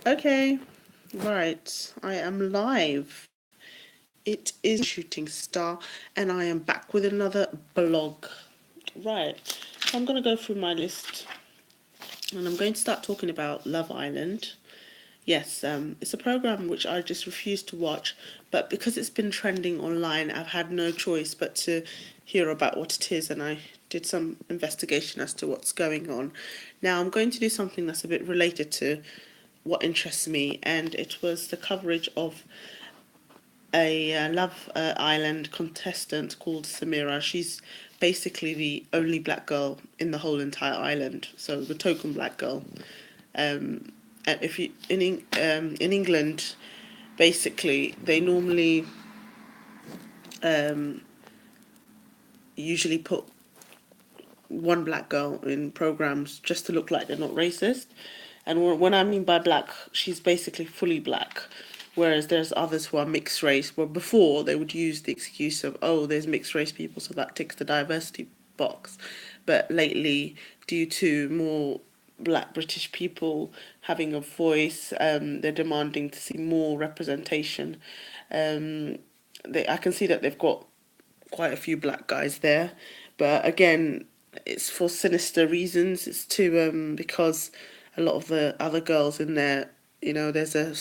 Okay, right. I am live. It is Shooting Star, and I am back with another blog. Right. So I'm going to go through my list, and I'm going to start talking about Love Island. Yes, it's a program which I just refuse to watch, but because it's been trending online, I've had no choice but to hear about what it is, and I did some investigation as to what's going on. Now, I'm going to do something that's a bit related to what interests me, and it was the coverage of a Love Island contestant called Samira. She's basically the only black girl in the whole entire island, so the token black girl. And if you in England, basically they normally um, usually put one black girl in programs just to look like they're not racist. And when I mean by black, she's basically fully black. Whereas there's others who are mixed race. Well, before they would use the excuse of, oh, there's mixed race people, so that ticks the diversity box. But lately, due to more black British people having a voice, they're demanding to see more representation. Um, I can see that they've got quite a few black guys there, but again, it's for sinister reasons. It's to because a lot of the other girls in there, there's a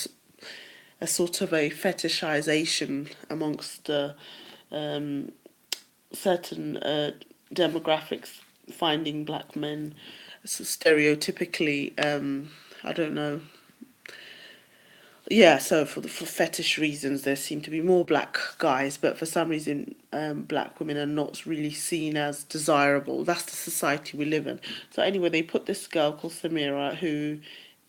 sort of a fetishization amongst um, certain demographics, finding black men stereotypically. I don't know, yeah, so for fetish reasons, there seem to be more black guys, but for some reason, black women are not really seen as desirable. That's the society we live in. So anyway, they put this girl called Samira, who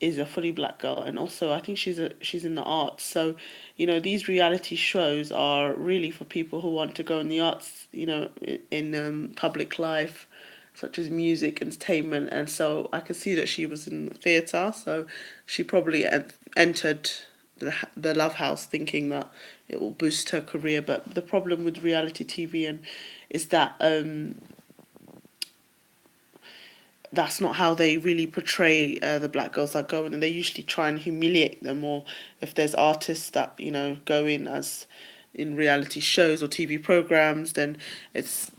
is a fully black girl, and also I think she's in the arts. So, these reality shows are really for people who want to go in the arts, in public life, such as music, entertainment, and so I could see that she was in theatre, so she probably entered the Love House thinking that it will boost her career. But the problem with reality TV and is that that's not how they really portray the black girls that go in, and they usually try and humiliate them. Or if there's artists that go in as in reality shows or TV programs, then it's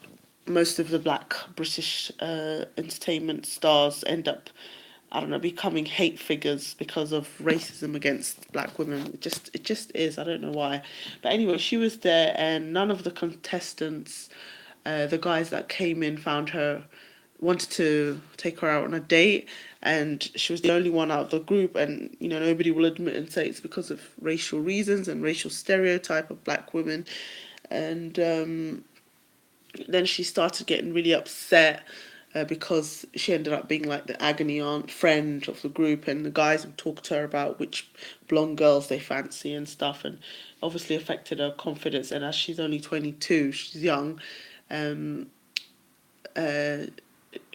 most of the black British entertainment stars end up, I don't know, becoming hate figures because of racism against black women. It just is. I don't know why, but anyway, she was there, and none of the contestants, the guys that came in, found her, wanted to take her out on a date, and she was the only one out of the group. And nobody will admit and say it's because of racial reasons and racial stereotype of black women, and then she started getting really upset because she ended up being like the agony aunt friend of the group, and the guys would talk to her about which blonde girls they fancy and stuff, and obviously affected her confidence. And as she's only 22, she's young. um, uh,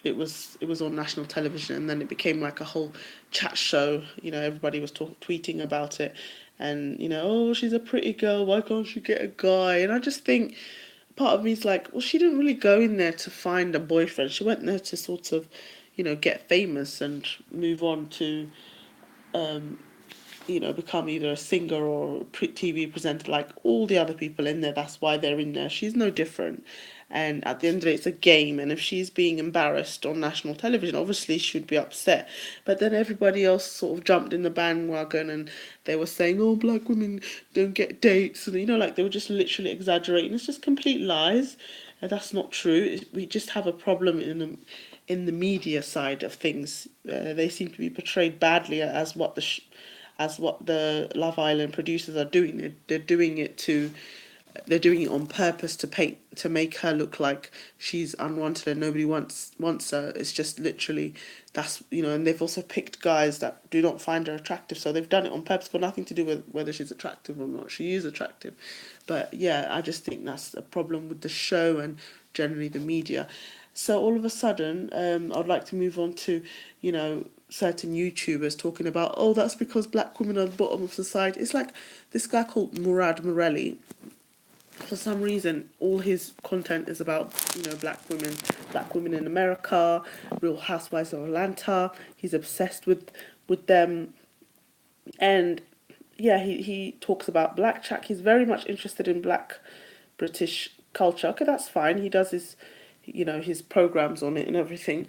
it was on national television, and then it became like a whole chat show. Everybody was tweeting about it, and oh, she's a pretty girl, why can't she get a guy? And I just think, part of me is like, well, she didn't really go in there to find a boyfriend. She went there to sort of, get famous and move on to, um, become either a singer or a TV presenter like all the other people in there. That's why they're in there. She's no different. And at the end of the day, it's a game. And if she's being embarrassed on national television, obviously she'd be upset. But then everybody else sort of jumped in the bandwagon, and they were saying, oh, black women don't get dates. And, like they were just literally exaggerating. It's just complete lies. And that's not true. We just have a problem in the media side of things. They seem to be portrayed badly as what the Love Island producers are doing. They're doing it on purpose to make her look like she's unwanted and nobody wants her. It's just literally that's and they've also picked guys that do not find her attractive, so they've done it on purpose, got nothing to do with whether she's attractive or not. She is attractive, but yeah, I just think that's a problem with the show and generally the media. So all of a sudden, I'd like to move on to, certain YouTubers talking about, oh, that's because black women are the bottom of society. It's like this guy called Murad Murreli. For some reason, all his content is about, black women in America, Real Housewives of Atlanta. He's obsessed with them. And yeah, he talks about black chat. He's very much interested in black British culture. Okay, that's fine. He does his, his programs on it and everything.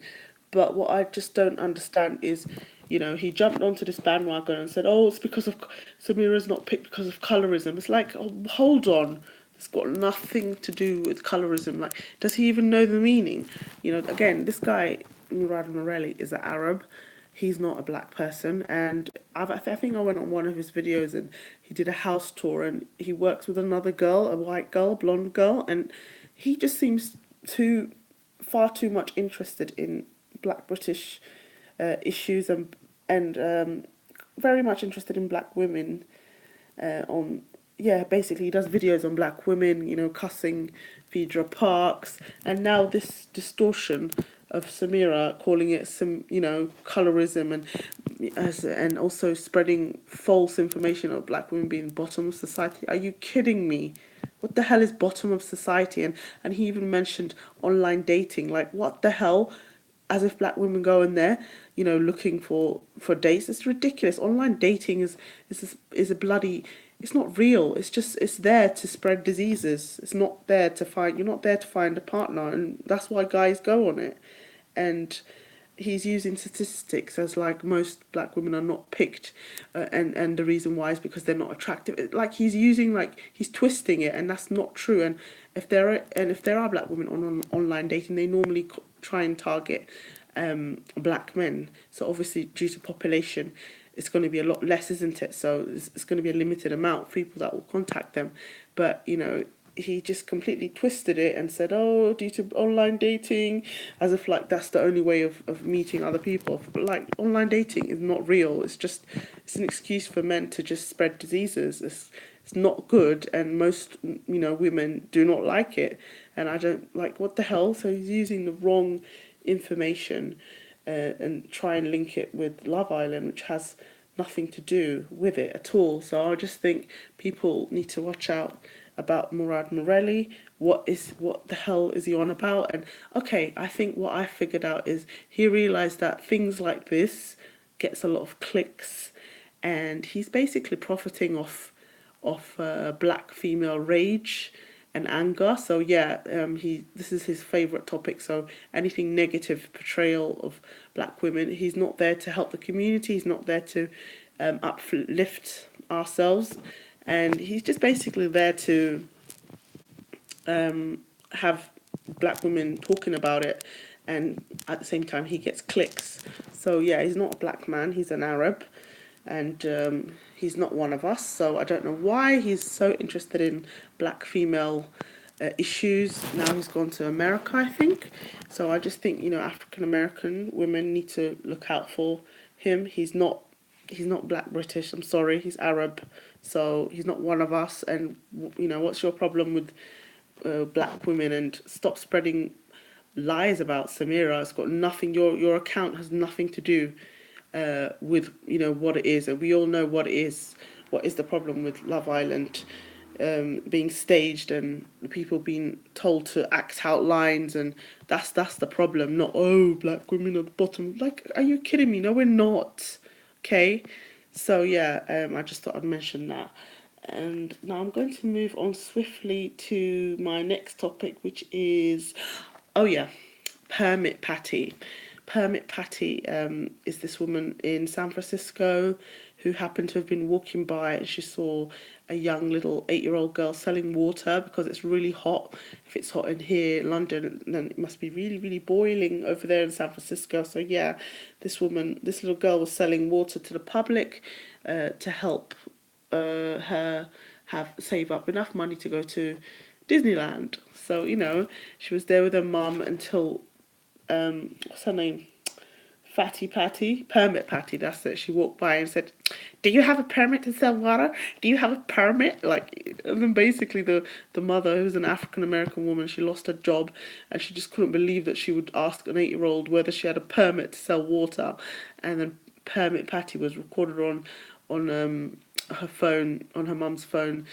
But what I just don't understand is, he jumped onto this bandwagon and said, "Oh, it's because of Samira's not picked because of colorism." It's like, oh, hold on. It's got nothing to do with colorism. Like, does he even know the meaning? Again, this guy Murad Murreli is an Arab. He's not a black person, and I think I went on one of his videos and he did a house tour and he works with another girl, a white girl, blonde girl, and he just seems too far too much interested in black British issues and very much interested in black women on yeah, basically he does videos on black women, cussing Phaedra Parks, and now this distortion of Samira calling it some, colorism and also spreading false information of black women being bottom of society. Are you kidding me? What the hell is bottom of society? And he even mentioned online dating. Like, what the hell? As if black women go in there, looking for dates. It's ridiculous. Online dating is a bloody. It's not real. It's there to spread diseases. It's not there to find. You're not there to find a partner, and that's why guys go on it. And he's using statistics as like most black women are not picked, and the reason why is because they're not attractive. Like he's twisting it, and that's not true. And if there are black women on online dating, they normally try and target black men. So obviously, due to population, it's going to be a lot less, isn't it? So it's going to be a limited amount of people that will contact them. But he just completely twisted it and said, "Oh, due to online dating," as if like that's the only way of meeting other people. But like online dating is not real. It's an excuse for men to just spread diseases. It's not good, and most women do not like it. And I don't like what the hell. So he's using the wrong information and try and link it with Love Island, which has nothing to do with it at all. So I just think people need to watch out about Murad Murreli. What the hell is he on about? And okay, I think what I figured out is he realized that things like this gets a lot of clicks, and he's basically profiting off black female rage and anger. So yeah, he this is his favorite topic. So anything negative portrayal of black women, he's not there to help the community. He's not there to uplift ourselves, and he's just basically there to have black women talking about it, and at the same time he gets clicks. So yeah, he's not a black man. He's an Arab, and he's not one of us. So I don't know why he's so interested in black female issues. Now he's gone to America, I think. So I just think African American women need to look out for him. He's not black British. I'm sorry, he's Arab. So he's not one of us. And what's your problem with black women? And stop spreading lies about Samira. It's got nothing. Your account has nothing to do with what it is, and we all know what it is. What is the problem with Love Island being staged and people being told to act out lines, and that's the problem. Not, oh, black women at the bottom. Like, are you kidding me? No, we're not. Okay, so yeah, I just thought I'd mention that. And now I'm going to move on swiftly to my next topic, which is, oh yeah, Permit Patty. Permit Patty is this woman in San Francisco who happened to have been walking by, and she saw a young little 8-year-old girl selling water because it's really hot. If it's hot in here, London, then it must be really, really boiling over there in San Francisco. So yeah, this little girl was selling water to the public to help her save up enough money to go to Disneyland. So she was there with her mum until what's her name? Fatty Patty, Permit Patty, that's it. She walked by and said, "Do you have a permit to sell water? Do you have a permit?" Like, and then basically the mother, who's an African American woman, she lost her job and she just couldn't believe that she would ask an 8-year-old whether she had a permit to sell water. And then Permit Patty was recorded on her phone, on her mum's phone,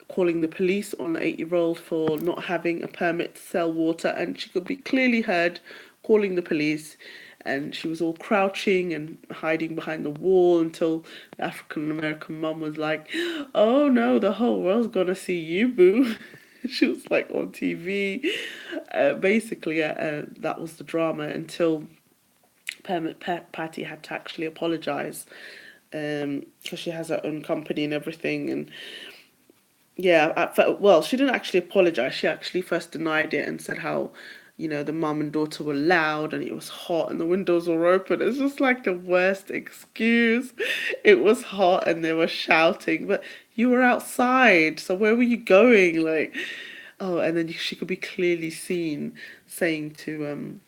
calling the police on the 8-year-old for not having a permit to sell water, and she could be clearly heard calling the police. and she was all crouching and hiding behind the wall until the African American mum was like, "Oh no, the whole world's gonna see you, boo." She was like on TV. Basically, that was the drama until Patty had to actually apologize, because she has her own company and everything. And yeah, well, she didn't actually apologize. She actually first denied it and said how, the mum and daughter were loud and it was hot and the windows were open. It's just like the worst excuse. It was hot and they were shouting, but you were outside, so where were you going? Like, oh, and then she could be clearly seen saying to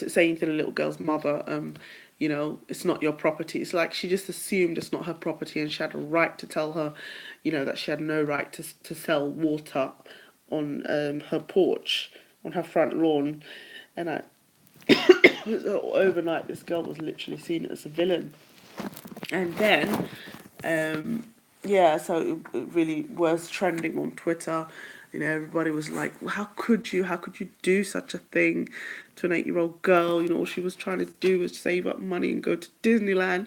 saying to the little girl's mother, it's not your property. It's like she just assumed it's not her property, and she had a right to tell her, that she had no right to sell water on her porch, on her front lawn. And overnight, this girl was literally seen as a villain. And then, um, yeah, so it really was trending on Twitter. Everybody was like, well, how could you do such a thing to an 8-year old girl? All she was trying to do was save up money and go to Disneyland.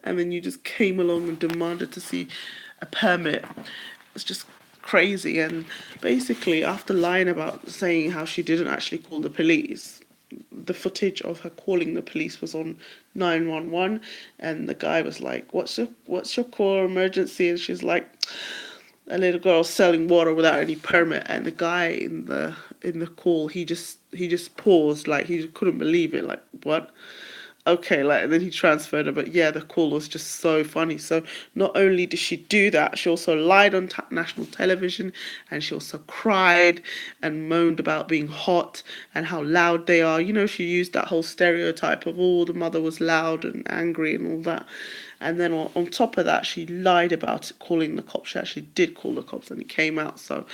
And then you just came along and demanded to see a permit. It's just crazy. And basically, after lying about saying how she didn't actually call the police, the footage of her calling the police was on 911, and the guy was like, what's your call, emergency? And she's like, a little girl selling water without any permit. And the guy in the call, he just paused, like he couldn't believe it, like, what? Okay, like, and then he transferred her. But yeah, the call was just so funny. So not only did she do that, she also lied on national television, and she also cried and moaned about being hot and how loud they are. She used that whole stereotype of, oh, the mother was loud and angry and all that. And then on top of that, she lied about calling the cops. She actually did call the cops, and it came out. So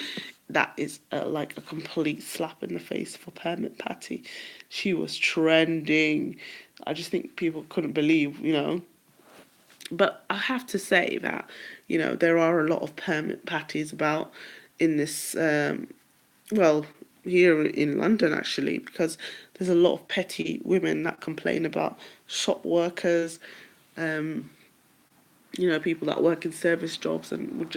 that is like a complete slap in the face for Permit Patty. She was trending. I just think people couldn't believe. But I have to say that, there are a lot of Permit Patties about in this, well, here in London actually, because there's a lot of petty women that complain about shop workers, um, people that work in service jobs and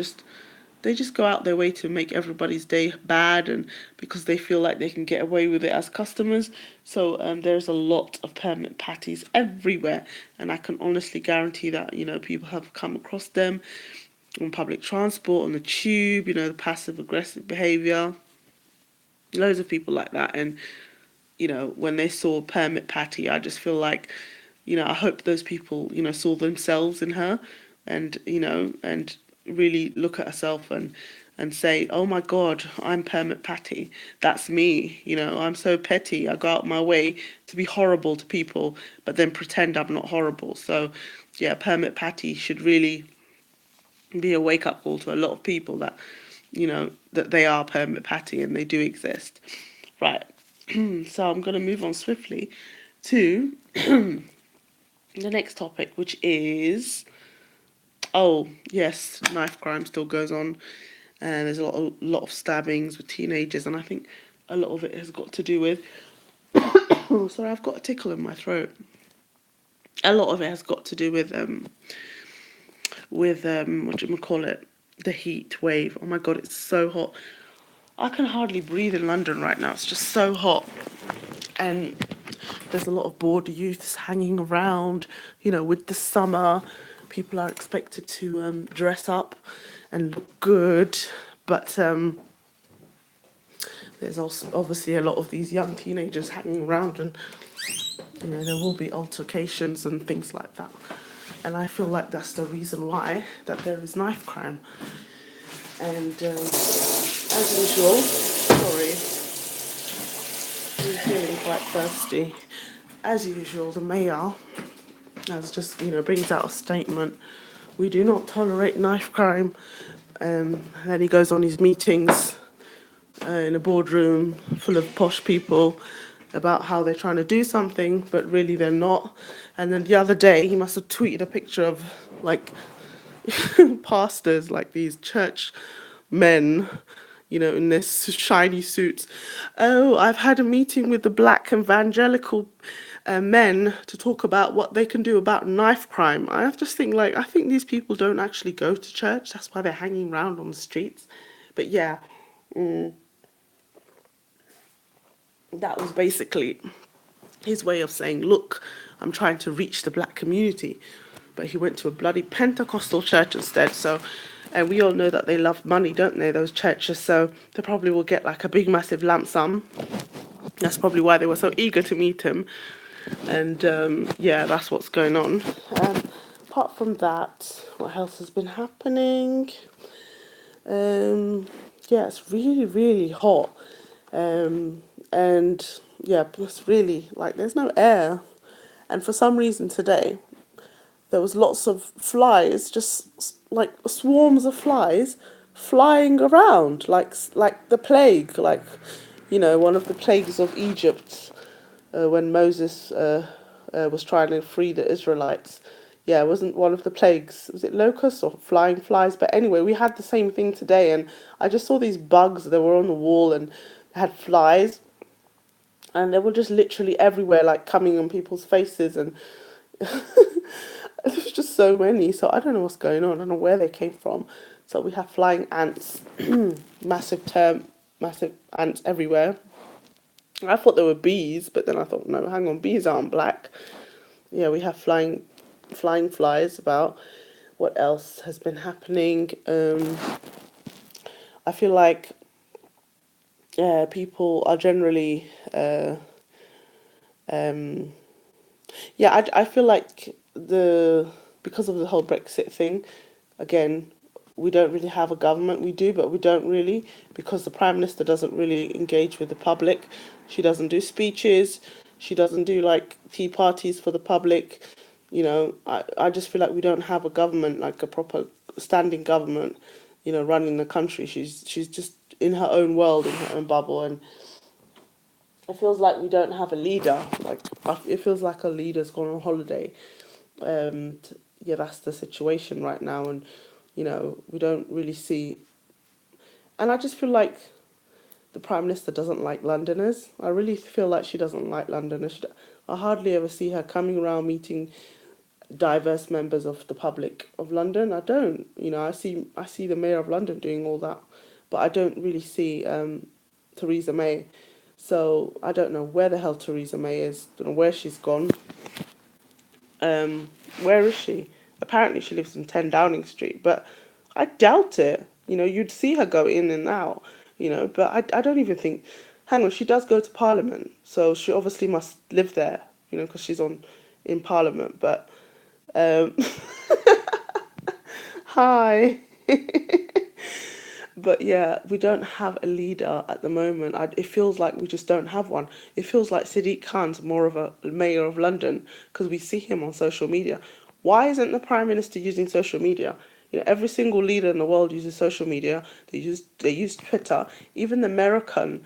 they just go out their way to make everybody's day bad, and because they feel like they can get away with it as customers. So there's a lot of permanent patties everywhere, and I can honestly guarantee that people have come across them on public transport, on the tube. The passive aggressive behaviour, loads of people like that. And when they saw Permit Patty, I just feel like, I hope those people, saw themselves in her, and, and really look at herself and say, oh my God, I'm Permit Patty. That's me. I'm so petty. I go out my way to be horrible to people, but then pretend I'm not horrible. So, yeah, Permit Patty should really be a wake up call to a lot of people that, that they are Permit Patty and they do exist. Right. So I'm going to move on swiftly to the next topic, which is, oh yes, knife crime still goes on, and there's a lot of stabbings with teenagers, and I think a lot of it has got to do with. Oh, sorry, I've got a tickle in my throat. A lot of it has got to do with what do you call it, the heat wave. Oh my God, it's so hot. I can hardly breathe in London right now. It's just so hot. And there's a lot of bored youths hanging around, with the summer. People are expected to dress up and look good. But there's also obviously a lot of these young teenagers hanging around, and, there will be altercations and things like that. And I feel like that's the reason why that there is knife crime. And as usual, sorry, I'm feeling quite thirsty. As usual, the mayor has just, brings out a statement. We do not tolerate knife crime. Then he goes on his meetings in a boardroom full of posh people about how they're trying to do something, but really they're not. And then the other day, he must have tweeted a picture of, like, pastors, like these church men, in their shiny suits. Oh, I've had a meeting with the black evangelical men to talk about what they can do about knife crime. I just think, like, I think these people don't actually go to church. That's why they're hanging around on the streets. But yeah, that was basically his way of saying, look, I'm trying to reach the black community. But he went to a bloody Pentecostal church instead. So, and we all know that they love money, don't they, those churches? So they probably will get like a big, massive lump sum. That's probably why they were so eager to meet him. And yeah, that's what's going on. Apart from that, what else has been happening? Yeah, it's really, really hot. And yeah, it's really like there's no air. And for some reason today, there was lots of flies, just like swarms of flies flying around, like the plague, like one of the plagues of Egypt when Moses was trying to free the Israelites. Yeah, it wasn't one of the plagues. Was it locusts or flying flies? But anyway, we had the same thing today, and I just saw these bugs that were on the wall and had flies, and they were just literally everywhere, like coming on people's faces, and there's just so many. So I don't know what's going on. I don't know where they came from. So we have flying ants, massive ants everywhere. I thought there were bees, but then I thought, no, hang on, bees aren't black. Yeah, we have flying flies about. What else has been happening? I feel like people are generally, um, yeah, I feel like because of the whole Brexit thing, again, we don't really have a government. We do, but we don't really, because the Prime Minister doesn't really engage with the public. She doesn't do speeches. She doesn't do like tea parties for the public. I just feel like we don't have a government, like a proper standing government, running the country. She's just in her own world, in her own bubble, and it feels like we don't have a leader. Like it feels like a leader's gone on holiday. Yeah, that's the situation right now, and we don't really see. And I just feel like the Prime Minister doesn't like Londoners. I really feel like she doesn't like Londoners. I hardly ever see her coming around meeting diverse members of the public of London. I don't. I see the Mayor of London doing all that, but I don't really see Theresa May. So I don't know where the hell Theresa May is. Don't know where she's gone. Um, where is she? Apparently she lives in 10 Downing Street, but I doubt it. You'd see her go in and out, but I don't even think. Hang on, she does go to Parliament, so she obviously must live there, because she's in Parliament. But um, hi. But yeah, we don't have a leader at the moment. It feels like we just don't have one. It feels like Sadiq Khan's more of a mayor of London because we see him on social media. Why isn't the Prime Minister using social media? Every single leader in the world uses social media. They use Twitter. Even the American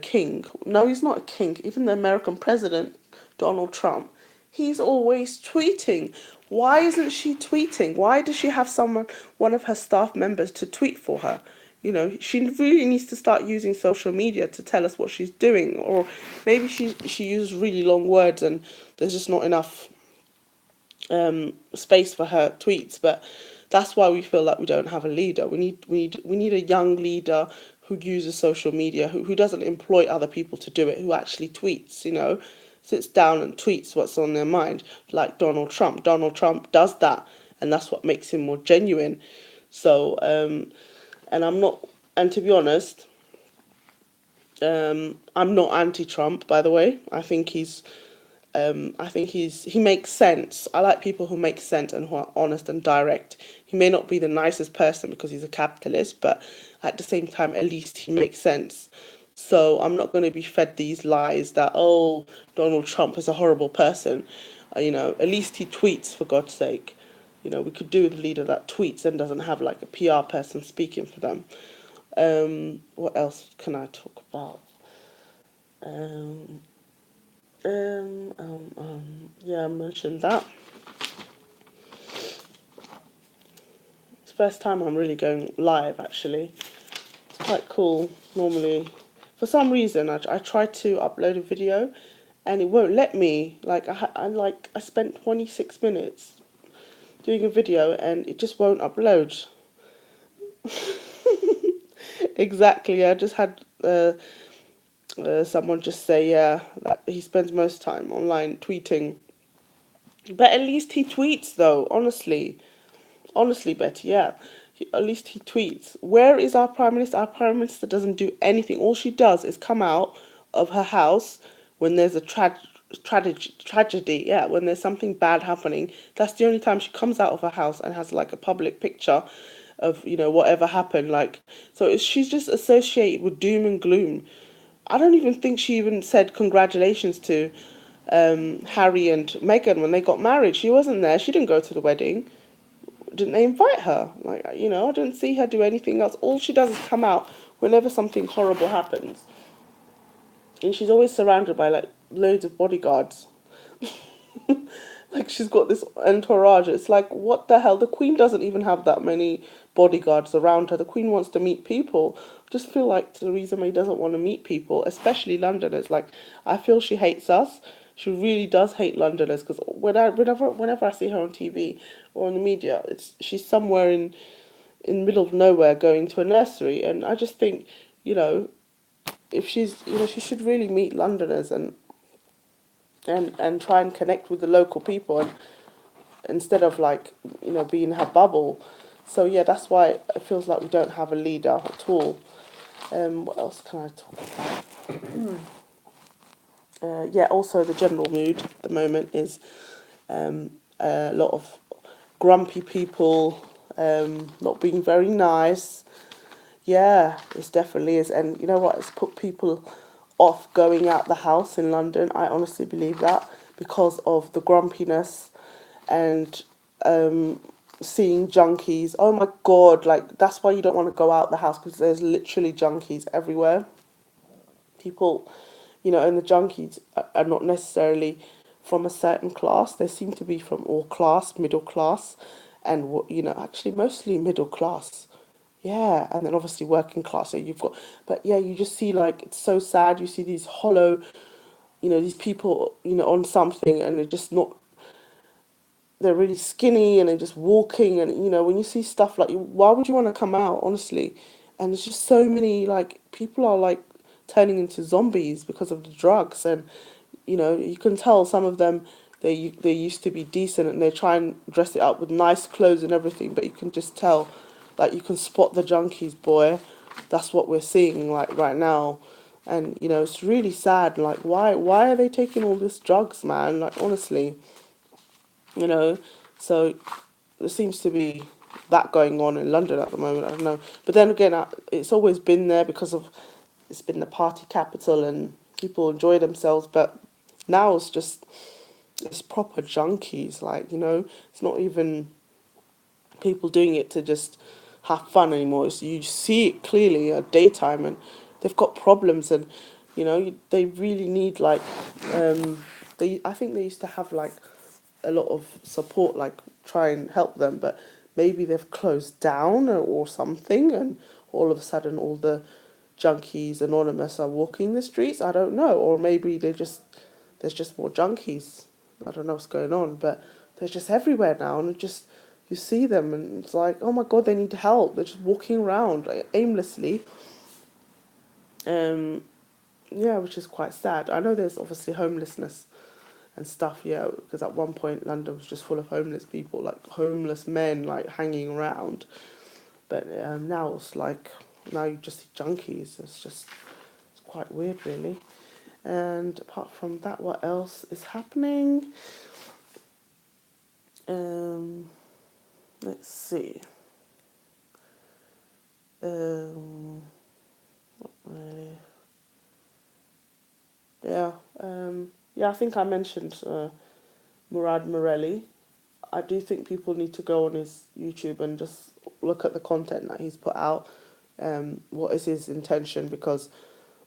king. No, he's not a king. Even the American president, Donald Trump. He's always tweeting. Why isn't she tweeting? Why does she have one of her staff members to tweet for her? She really needs to start using social media to tell us what she's doing, or maybe she uses really long words and there's just not enough space for her tweets. But that's why we feel like we don't have a leader. We need a young leader who uses social media, who doesn't employ other people to do it, who actually tweets, sits down and tweets what's on their mind, like Donald Trump. Donald Trump does that, and that's what makes him more genuine. So, and I'm not, and to be honest, I'm not anti-Trump, by the way. I think he makes sense. I like people who make sense and who are honest and direct. He may not be the nicest person because he's a capitalist, but at the same time, at least he makes sense. So I'm not going to be fed these lies that, oh, Donald Trump is a horrible person. At least he tweets, for God's sake. We could do with a leader that tweets and doesn't have like a PR person speaking for them. What else can I talk about? Um, yeah, I mentioned that. It's the first time I'm really going live, actually. quite cool normally. For some reason, I tried to upload a video, and it won't let me. Like I spent 26 minutes doing a video, and it just won't upload. Exactly. I just had someone just say, yeah, that he spends most time online tweeting. But at least he tweets, though. Honestly, Betty, yeah. At least he tweets. Where is our Prime Minister? Our Prime Minister doesn't do anything. All she does is come out of her house when there's a tragedy. Yeah, when there's something bad happening. That's the only time she comes out of her house and has like a public picture of, whatever happened. Like, so she's just associated with doom and gloom. I don't even think she even said congratulations to Harry and Meghan when they got married. She wasn't there. She didn't go to the wedding. Didn't they invite her? Like, I didn't see her do anything else. All she does is come out whenever something horrible happens. And she's always surrounded by like loads of bodyguards. Like she's got this entourage. It's like, what the hell? The Queen doesn't even have that many bodyguards around her. The Queen wants to meet people. I just feel like Theresa May doesn't want to meet people, especially Londoners. Like, I feel she hates us. She really does hate Londoners because whenever I see her on TV or in the media, she's somewhere in the middle of nowhere going to a nursery, and I just think, you know, if she should really meet Londoners and try and connect with the local people and instead of like being in her bubble. So yeah, that's why it feels like we don't have a leader at all. What else can I talk about? Yeah, also the general mood at the moment is a lot of grumpy people, not being very nice. Yeah, it definitely is. And you know what? It's put people off going out the house in London. I honestly believe that because of the grumpiness and seeing junkies. Oh my God, like that's why you don't want to go out the house because there's literally junkies everywhere. People, and the junkies are not necessarily from a certain class. They seem to be from all class, middle class, and actually mostly middle class. Yeah, and then obviously working class. So you've got, but yeah, you just see like it's so sad. You see these hollow, these people, on something, and they're just not. They're really skinny, and they're just walking, and when you see stuff like, why would you want to come out, honestly? And there's just so many like people are like turning into zombies because of the drugs, and you can tell some of them they used to be decent and they try and dress it up with nice clothes and everything, but you can just tell, like you can spot the junkies, boy. That's what we're seeing like right now, and it's really sad. Like why are they taking all this drugs, man? Like honestly, you know. So there seems to be that going on in London at the moment. I don't know, but then again, it's always been there because of it's been the party capital and people enjoy themselves. But now it's proper junkies. Like it's not even people doing it to just have fun anymore. You see it clearly at daytime, and they've got problems, and they really need like I think they used to have like a lot of support, like try and help them, but maybe they've closed down or something, and all of a sudden all the junkies anonymous are walking the streets. I don't know, or maybe there's just more junkies. I don't know what's going on, but they're just everywhere now, and you see them, and it's like, oh my God, they need help. They're just walking around like, aimlessly. Um, yeah, which is quite sad. I know there's obviously homelessness and stuff, yeah, because at one point London was just full of homeless people, like homeless men, like hanging around. But now it's like now you just see junkies. It's quite weird, really. And apart from that, what else is happening? Um, let's see. Um, really. Yeah. Yeah. I think I mentioned Murad Murreli. I do think people need to go on his YouTube and just look at the content that he's put out. What is his intention? Because,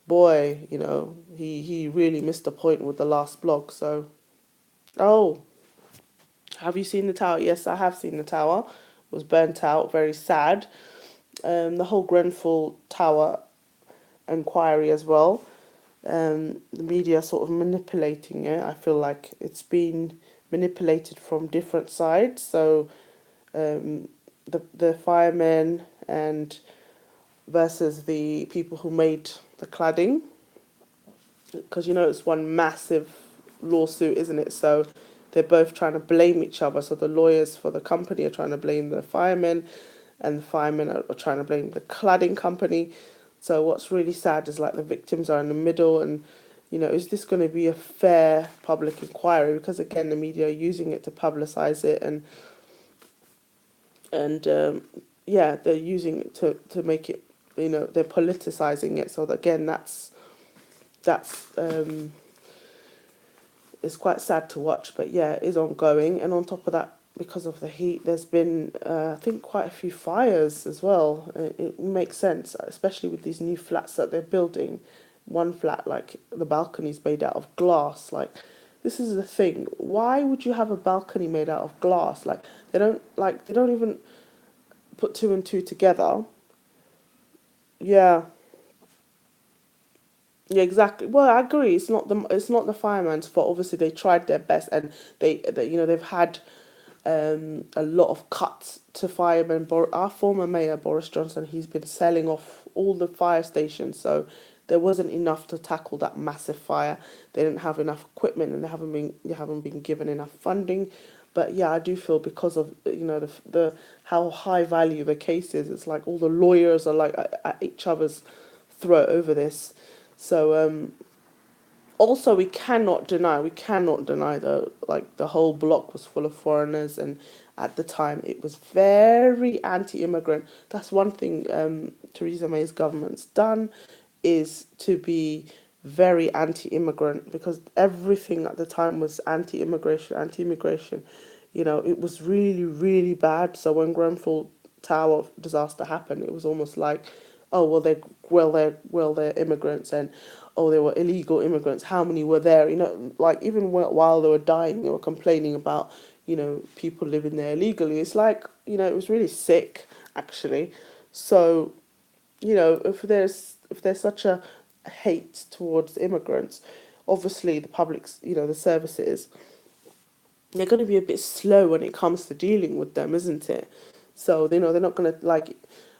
boy, he really missed the point with the last blog. So, oh, have you seen the tower? Yes, I have seen the tower. It was burnt out, very sad. The whole Grenfell Tower inquiry as well. The media sort of manipulating it. I feel like it's been manipulated from different sides. So the firemen and versus the people who made the cladding, because it's one massive lawsuit, isn't it? So they're both trying to blame each other. So the lawyers for the company are trying to blame the firemen, and the firemen are trying to blame the cladding company. So what's really sad is like the victims are in the middle, and is this going to be a fair public inquiry? Because again, the media are using it to publicize it, and yeah, they're using it to make it. They're politicizing it. So again, that's it's quite sad to watch, but yeah, it is ongoing. And on top of that, because of the heat, there's been, I think, quite a few fires as well. It makes sense, especially with these new flats that they're building. One flat, like the balcony's made out of glass. Like, this is the thing. Why would you have a balcony made out of glass? They don't even put two and two together. Yeah, yeah, exactly. Well, I agree. It's not the fireman's fault. Obviously, they tried their best, and they've had a lot of cuts to firemen. Our former mayor, Boris Johnson, he's been selling off all the fire stations, so there wasn't enough to tackle that massive fire. They didn't have enough equipment, and they haven't been given enough funding. But yeah, I do feel because of the how high value the case is. It's like all the lawyers are like at each other's throat over this. So also we cannot deny that like the whole block was full of foreigners, and at the time it was very anti-immigrant. That's one thing Theresa May's government's done, is to be very anti-immigrant, because everything at the time was anti-immigration. It was really, really bad. So when Grenfell Tower disaster happened, it was almost like, oh well they're immigrants, and oh, they were illegal immigrants. How many were there? Like even while they were dying, they were complaining about people living there illegally. It's like it was really sick, actually. So if there's such a hate towards immigrants, obviously the public's, the services, they're going to be a bit slow when it comes to dealing with them, isn't it? So they're not going to, like,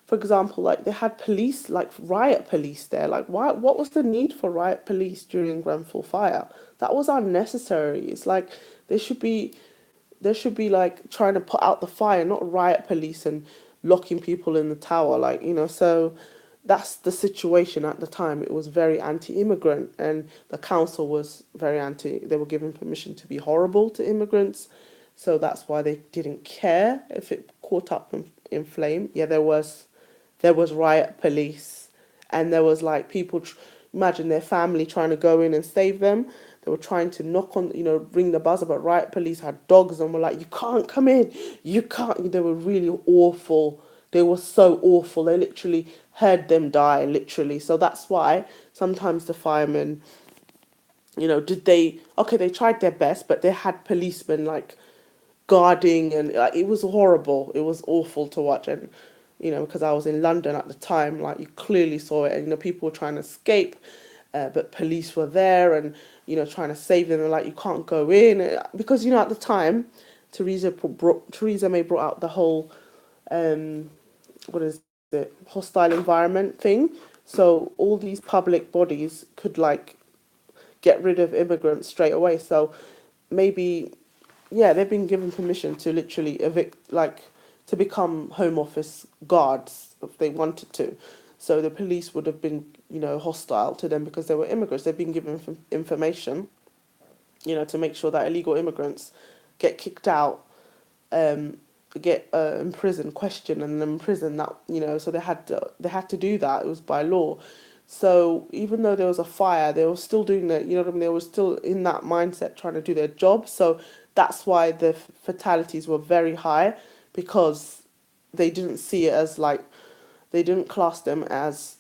for example, like they had police, like riot police there. Like, why? What was the need for riot police during Grenfell fire? That was unnecessary. It's like they should be they should be like trying to put out the fire, not riot police and locking people in the tower. Like, so that's the situation at the time. It was very anti-immigrant, and the council was very anti. They were given permission to be horrible to immigrants, so that's why they didn't care if it caught up in flame. Yeah, there was riot police, and there was like people. Imagine their family trying to go in and save them. They were trying to knock on, ring the buzzer, but riot police had dogs and were like, "You can't come in, you can't." They were really awful. They were so awful. They literally heard them die, literally. So that's why sometimes the firemen, did they? Okay, they tried their best, but they had policemen like guarding, and like it was horrible. It was awful to watch, and because I was in London at the time, like you clearly saw it, and people were trying to escape, but police were there, and trying to save them, and like you can't go in, because at the time, Theresa May brought out the whole what is it, hostile environment thing. So all these public bodies could like get rid of immigrants straight away. So maybe, yeah, they've been given permission to literally evict, like to become Home Office guards if they wanted to. So the police would have been, hostile to them because they were immigrants. They've been given information, to make sure that illegal immigrants get kicked out, um, get imprisoned, questioned, and then imprisoned. That so they had to do that. It was by law. So even though there was a fire, they were still doing that. You know what I mean? They were still in that mindset, trying to do their job. So that's why the fatalities were very high, because they didn't see it as like, they didn't class them as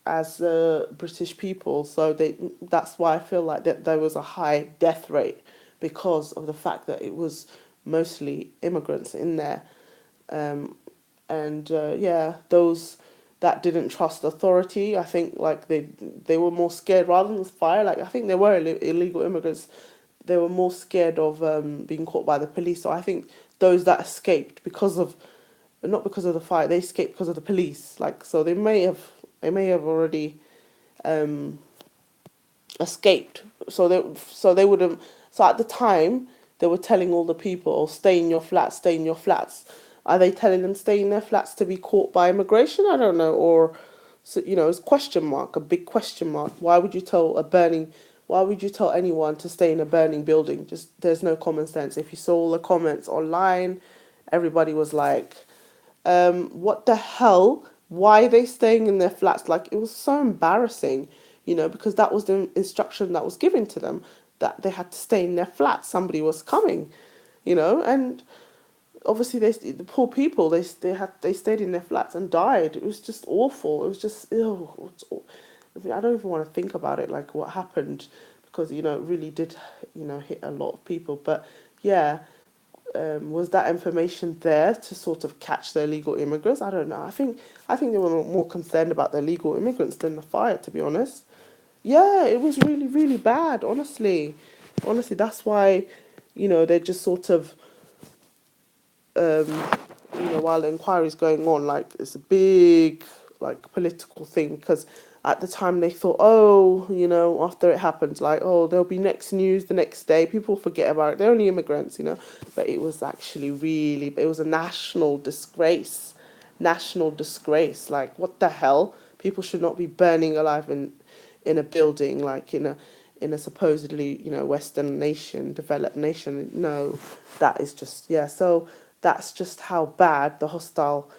British people. So that's why I feel like that there was a high death rate, because of the fact that it was mostly immigrants in there. Um, and yeah, those that didn't trust authority, I think like they were more scared rather than the fire. Like I think they were illegal immigrants. They were more scared of being caught by the police. So I think those that escaped because of not because of the fire, they escaped because of the police. Like so they may have already um, escaped. So they would have. So at the time, they were telling all the people, "Oh, stay in your flats, stay in your flats." Are they telling them stay in their flats to be caught by immigration? I don't know. Or, so, it's question mark, a big question mark. Why would you tell a burning? Why would you tell anyone to stay in a burning building? Just there's no common sense. If you saw all the comments online, everybody was like, what the hell? Why are they staying in their flats? Like, it was so embarrassing, because that was the instruction that was given to them, that they had to stay in their flats. Somebody was coming, and obviously the poor people, they stayed in their flats and died. It was just awful. It was just ew. I don't even want to think about it, like what happened, because it really did, hit a lot of people. But yeah, was that information there to sort of catch the illegal immigrants? I don't know. I think they were more concerned about the illegal immigrants than the fire, to be honest. Yeah, it was really, really bad, honestly. Honestly, that's why, they're just sort of um, while the inquiry is going on, like it's a big like political thing, because at the time they thought, oh, after it happened, like, oh, there'll be next news the next day. People forget about it. They're only immigrants, but it was actually really, it was a national disgrace. Like, what the hell? People should not be burning alive in a building, like in a supposedly Western nation, developed nation. No, that is just, yeah. So that's just how bad the hostile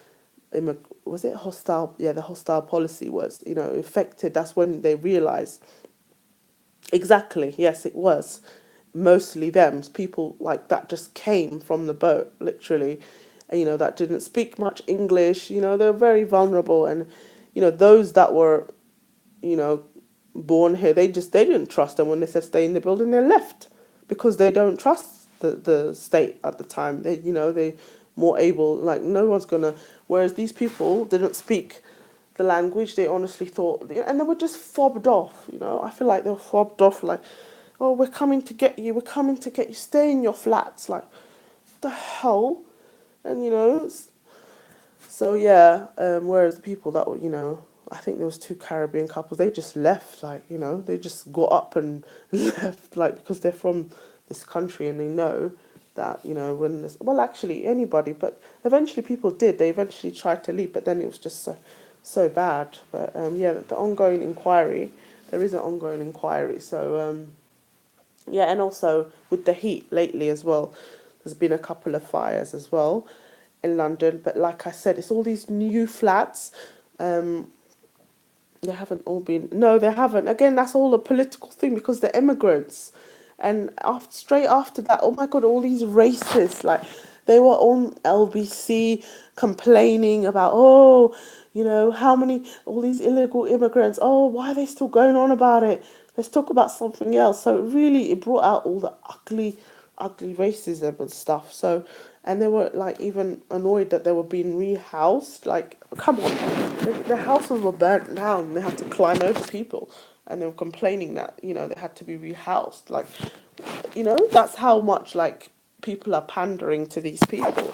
was it hostile, yeah, the hostile policy was, affected. That's when they realized, exactly, yes, it was mostly them, people like that just came from the boat, literally, and that didn't speak much English. They're very vulnerable. And those that were you know, born here, they didn't trust them when they said stay in the building. They left because they don't trust the state at the time. They more able, like, no one's gonna. Whereas these people didn't speak the language. They honestly thought, and they were just fobbed off. I feel like they were fobbed off, like, oh, we're coming to get you. We're coming to get you. Stay in your flats. Like, what the hell? And so yeah, whereas the people that were, I think there was two Caribbean couples, they just left, like, they just got up and left, like, because they're from this country and they know that, when this, well, actually anybody, but eventually people did, they eventually tried to leave, but then it was just so bad. But yeah, the ongoing inquiry, there is an ongoing inquiry. So yeah, and also with the heat lately as well, there's been a couple of fires as well in London. But like I said, it's all these new flats. Um, they haven't all been. No, they haven't. Again, that's all a political thing because they're immigrants. And straight after that, oh my God, all these racists, like, they were on LBC complaining about, oh, how many, all these illegal immigrants, oh, why are they still going on about it? Let's talk about something else. So it brought out all the ugly racism and stuff. So, and they were like even annoyed that they were being rehoused. Like, come on, their houses were burnt down. They had to climb over people, and they were complaining that they had to be rehoused. Like, that's how much like people are pandering to these people.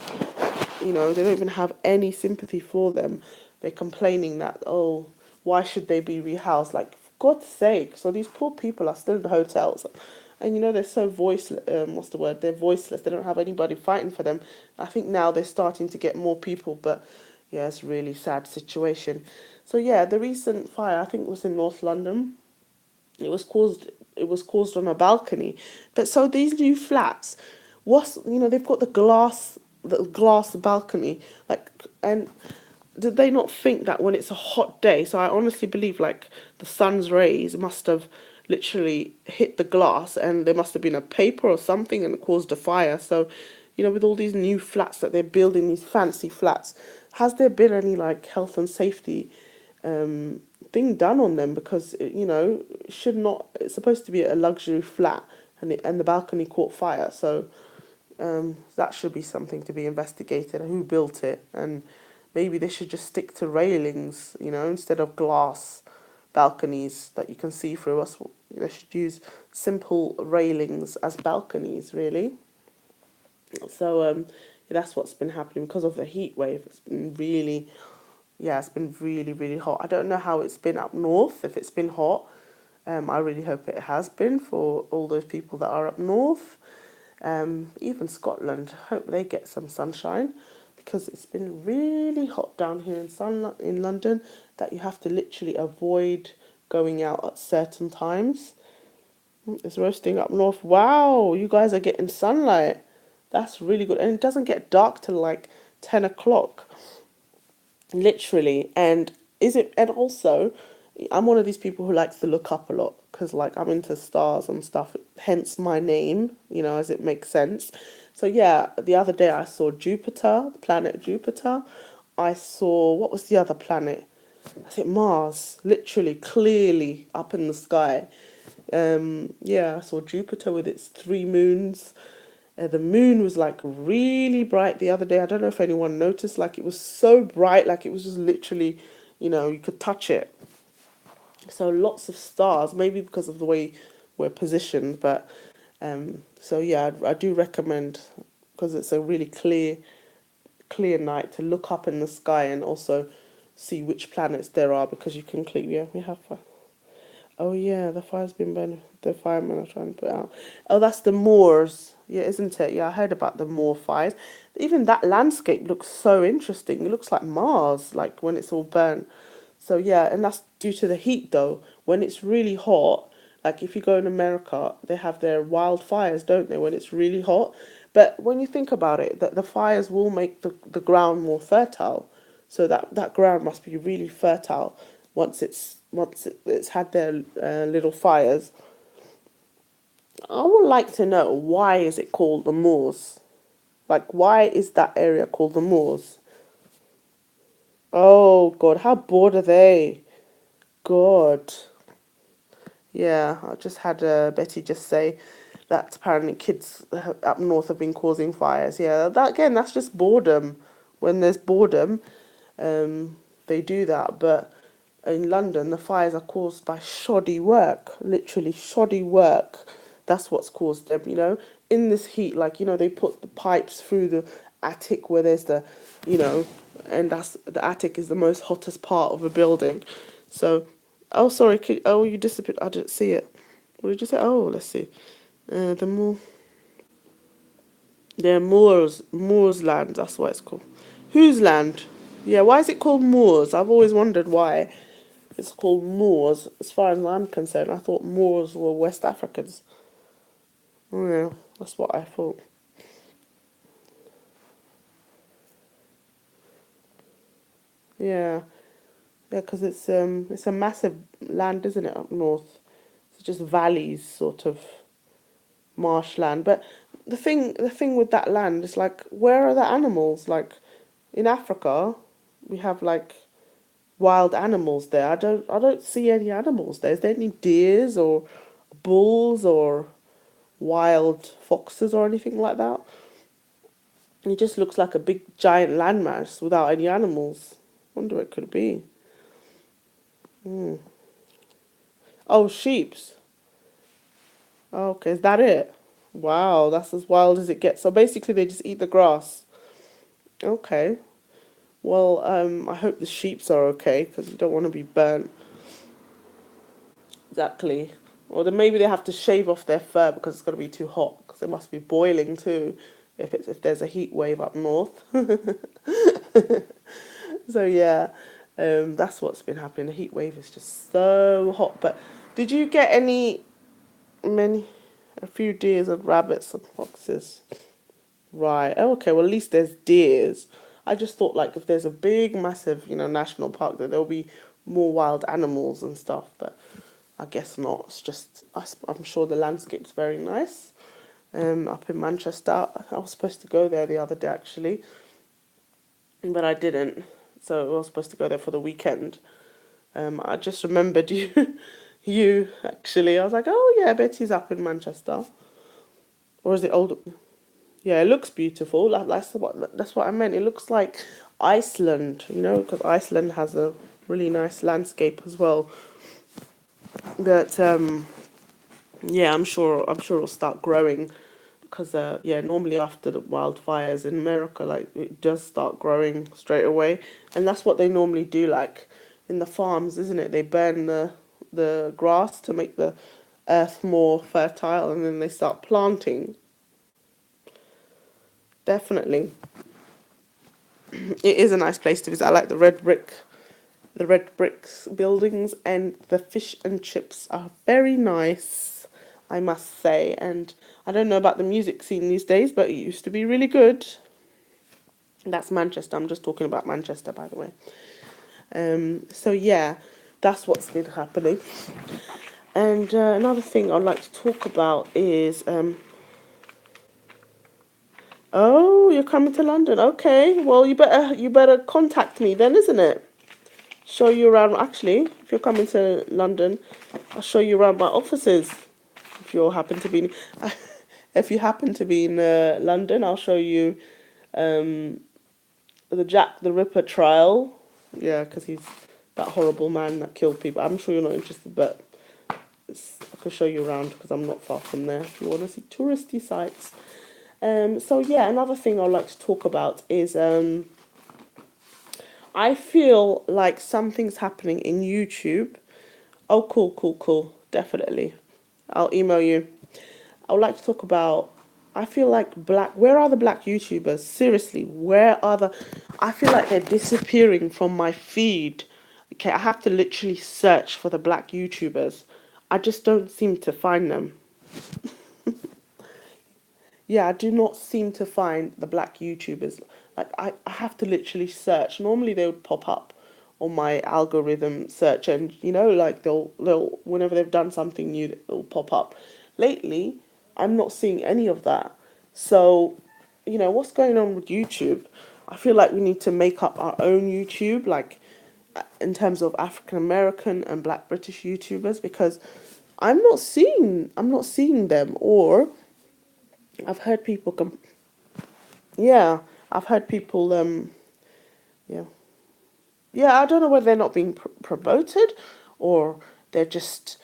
They don't even have any sympathy for them. They're complaining that, oh, why should they be rehoused? Like, for God's sake. So these poor people are still in the hotels. And they're so voiceless. What's the word? They're voiceless. They don't have anybody fighting for them. I think now they're starting to get more people, but yeah, it's a really sad situation. So yeah, the recent fire, I think it was in North London. It was caused. It was caused on a balcony. But so these new flats, they've got the glass balcony, like, and did they not think that when it's a hot day? So I honestly believe like the sun's rays must have literally hit the glass, and there must have been a paper or something, and it caused a fire. So, with all these new flats that they're building, these fancy flats, has there been any like health and safety um, thing done on them? Because it should not. It's supposed to be a luxury flat, and the balcony caught fire. So that should be something to be investigated. Who built it? And maybe they should just stick to railings, instead of glass balconies that you can see through us. They should use simple railings as balconies, really. So that's what's been happening because of the heat wave. It's been really, yeah, it's been really, really hot. I don't know how it's been up north, if it's been hot. I really hope it has been for all those people that are up north. Even Scotland, hope they get some sunshine because it's been really hot down here in London that you have to literally avoid going out at certain times. It's roasting up north. Wow, you guys are getting sunlight. That's really good. And it doesn't get dark till like 10 o'clock, literally. And also, I'm one of these people who likes to look up a lot because, like, I'm into stars and stuff, hence my name, as it makes sense. So, yeah, the other day I saw Jupiter, the planet Jupiter. I saw, what was the other planet? I think Mars, literally, clearly up in the sky. Yeah, I saw Jupiter with its three moons. The moon was like really bright the other day. I don't know if anyone noticed, like it was so bright, like it was just literally, you could touch it. So lots of stars, maybe because of the way we're positioned, but so yeah, I do recommend because it's a really clear night to look up in the sky and also see which planets there are because you can click. Yeah, we have. Oh yeah, the fire's been burning. The firemen are trying to put out. Oh, that's the moors. Yeah, isn't it? Yeah, I heard about the moor fires. Even that landscape looks so interesting. It looks like Mars, like when it's all burnt. So yeah, and that's due to the heat though. When it's really hot, like if you go in America, they have their wildfires, don't they, when it's really hot? But when you think about it, the fires will make the ground more fertile. So that ground must be really fertile once it's had their little fires. I would like to know why is it called the moors? Like why is that area called the moors? Oh God, how bored are they? God. Yeah, I just had Betty just say that apparently kids up north have been causing fires. Yeah, that again, that's just boredom. When there's boredom, um, they do that. But in London, the fires are caused by shoddy work, literally shoddy work. That's what's caused them, in this heat. Like, they put the pipes through the attic where there's you know, and that's the attic is the most hottest part of a building. So, oh, sorry, oh, you disappeared. I didn't see it. What did you say? Oh, let's see. The moor, they're Moors land. That's what it's called. Whose land? Yeah, why is it called Moors? I've always wondered why it's called Moors. As far as I'm concerned, I thought Moors were West Africans. Oh, yeah, that's what I thought. Yeah, yeah, because it's a massive land, isn't it, up north? It's just valleys, sort of marshland. But the thing with that land is like, where are the animals? Like in Africa, we have like wild animals there. I don't see any animals there. Is there any deers or bulls or wild foxes or anything like that? It just looks like a big giant landmass without any animals. Wonder what it could be. Oh, sheeps. Oh, okay, is that it? Wow, that's as wild as it gets. So basically, they just eat the grass. Okay. Well, I hope the sheeps are okay because you don't want to be burnt. Exactly. Or then maybe they have to shave off their fur because it's going to be too hot because it must be boiling too if there's a heat wave up north. So yeah, that's what's been happening. The heat wave is just so hot. But did you get many a few deers and rabbits and foxes? Right. Oh, okay. Well, at least there's deers. I just thought like if there's a big, massive, national park, that there'll be more wild animals and stuff. But I guess not. It's just I'm sure the landscape's very nice. Up in Manchester, I was supposed to go there the other day actually, but I didn't. So I was supposed to go there for the weekend. I just remembered you, you actually. I was like, oh yeah, Betty's up in Manchester, or is it old? Yeah, it looks beautiful. That's what I meant. It looks like Iceland, because Iceland has a really nice landscape as well. But yeah, I'm sure it'll start growing because yeah, normally after the wildfires in America, like it does start growing straight away, and that's what they normally do, like in the farms, isn't it? They burn the grass to make the earth more fertile, and then they start planting. Definitely, it is a nice place to visit. I like the red bricks buildings, and the fish and chips are very nice, I must say. And I don't know about the music scene these days, but it used to be really good. That's Manchester. I'm just talking about Manchester, by the way. So yeah, that's what's been happening. And another thing I'd like to talk about is, oh, you're coming to London. Okay, well you better contact me then, isn't it? Show you around. Actually, if you're coming to London, I'll show you around my offices. If you happen to be, if you happen to be in London, I'll show you um, the Jack the Ripper trial. Yeah, because he's that horrible man that killed people. I'm sure you're not interested, but I can show you around because I'm not far from there. If you want to see touristy sites. So yeah, another thing I'd like to talk about is I feel like something's happening in YouTube. Oh, cool, cool, cool. Definitely. I'll email you. I would like to talk about. I feel like Where are the black YouTubers? Seriously, where are the? I feel like they're disappearing from my feed. Okay, I have to literally search for the black YouTubers. I just don't seem to find them. Yeah, I do not seem to find the black YouTubers. Like I have to literally search. Normally they would pop up on my algorithm search, and like they'll whenever they've done something new, it'll pop up. Lately, I'm not seeing any of that. So, what's going on with YouTube? I feel like we need to make up our own YouTube, like in terms of African American and Black British YouTubers, because I'm not seeing them. Or I've heard people yeah, I've heard people yeah, yeah, I don't know whether they're not being promoted, or they're just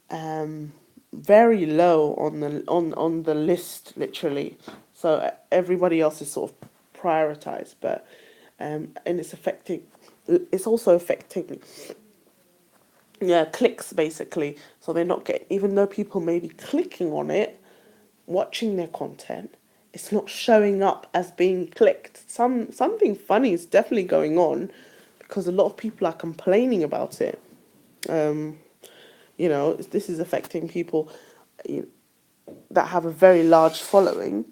um very low on the list, literally. So everybody else is sort of prioritized, but and it's also affecting, yeah, clicks, basically. So they're not getting, even though people may be clicking on it, watching their content, it's not showing up as being clicked. Something funny is definitely going on, because a lot of people are complaining about it. Um, this is affecting people that have a very large following,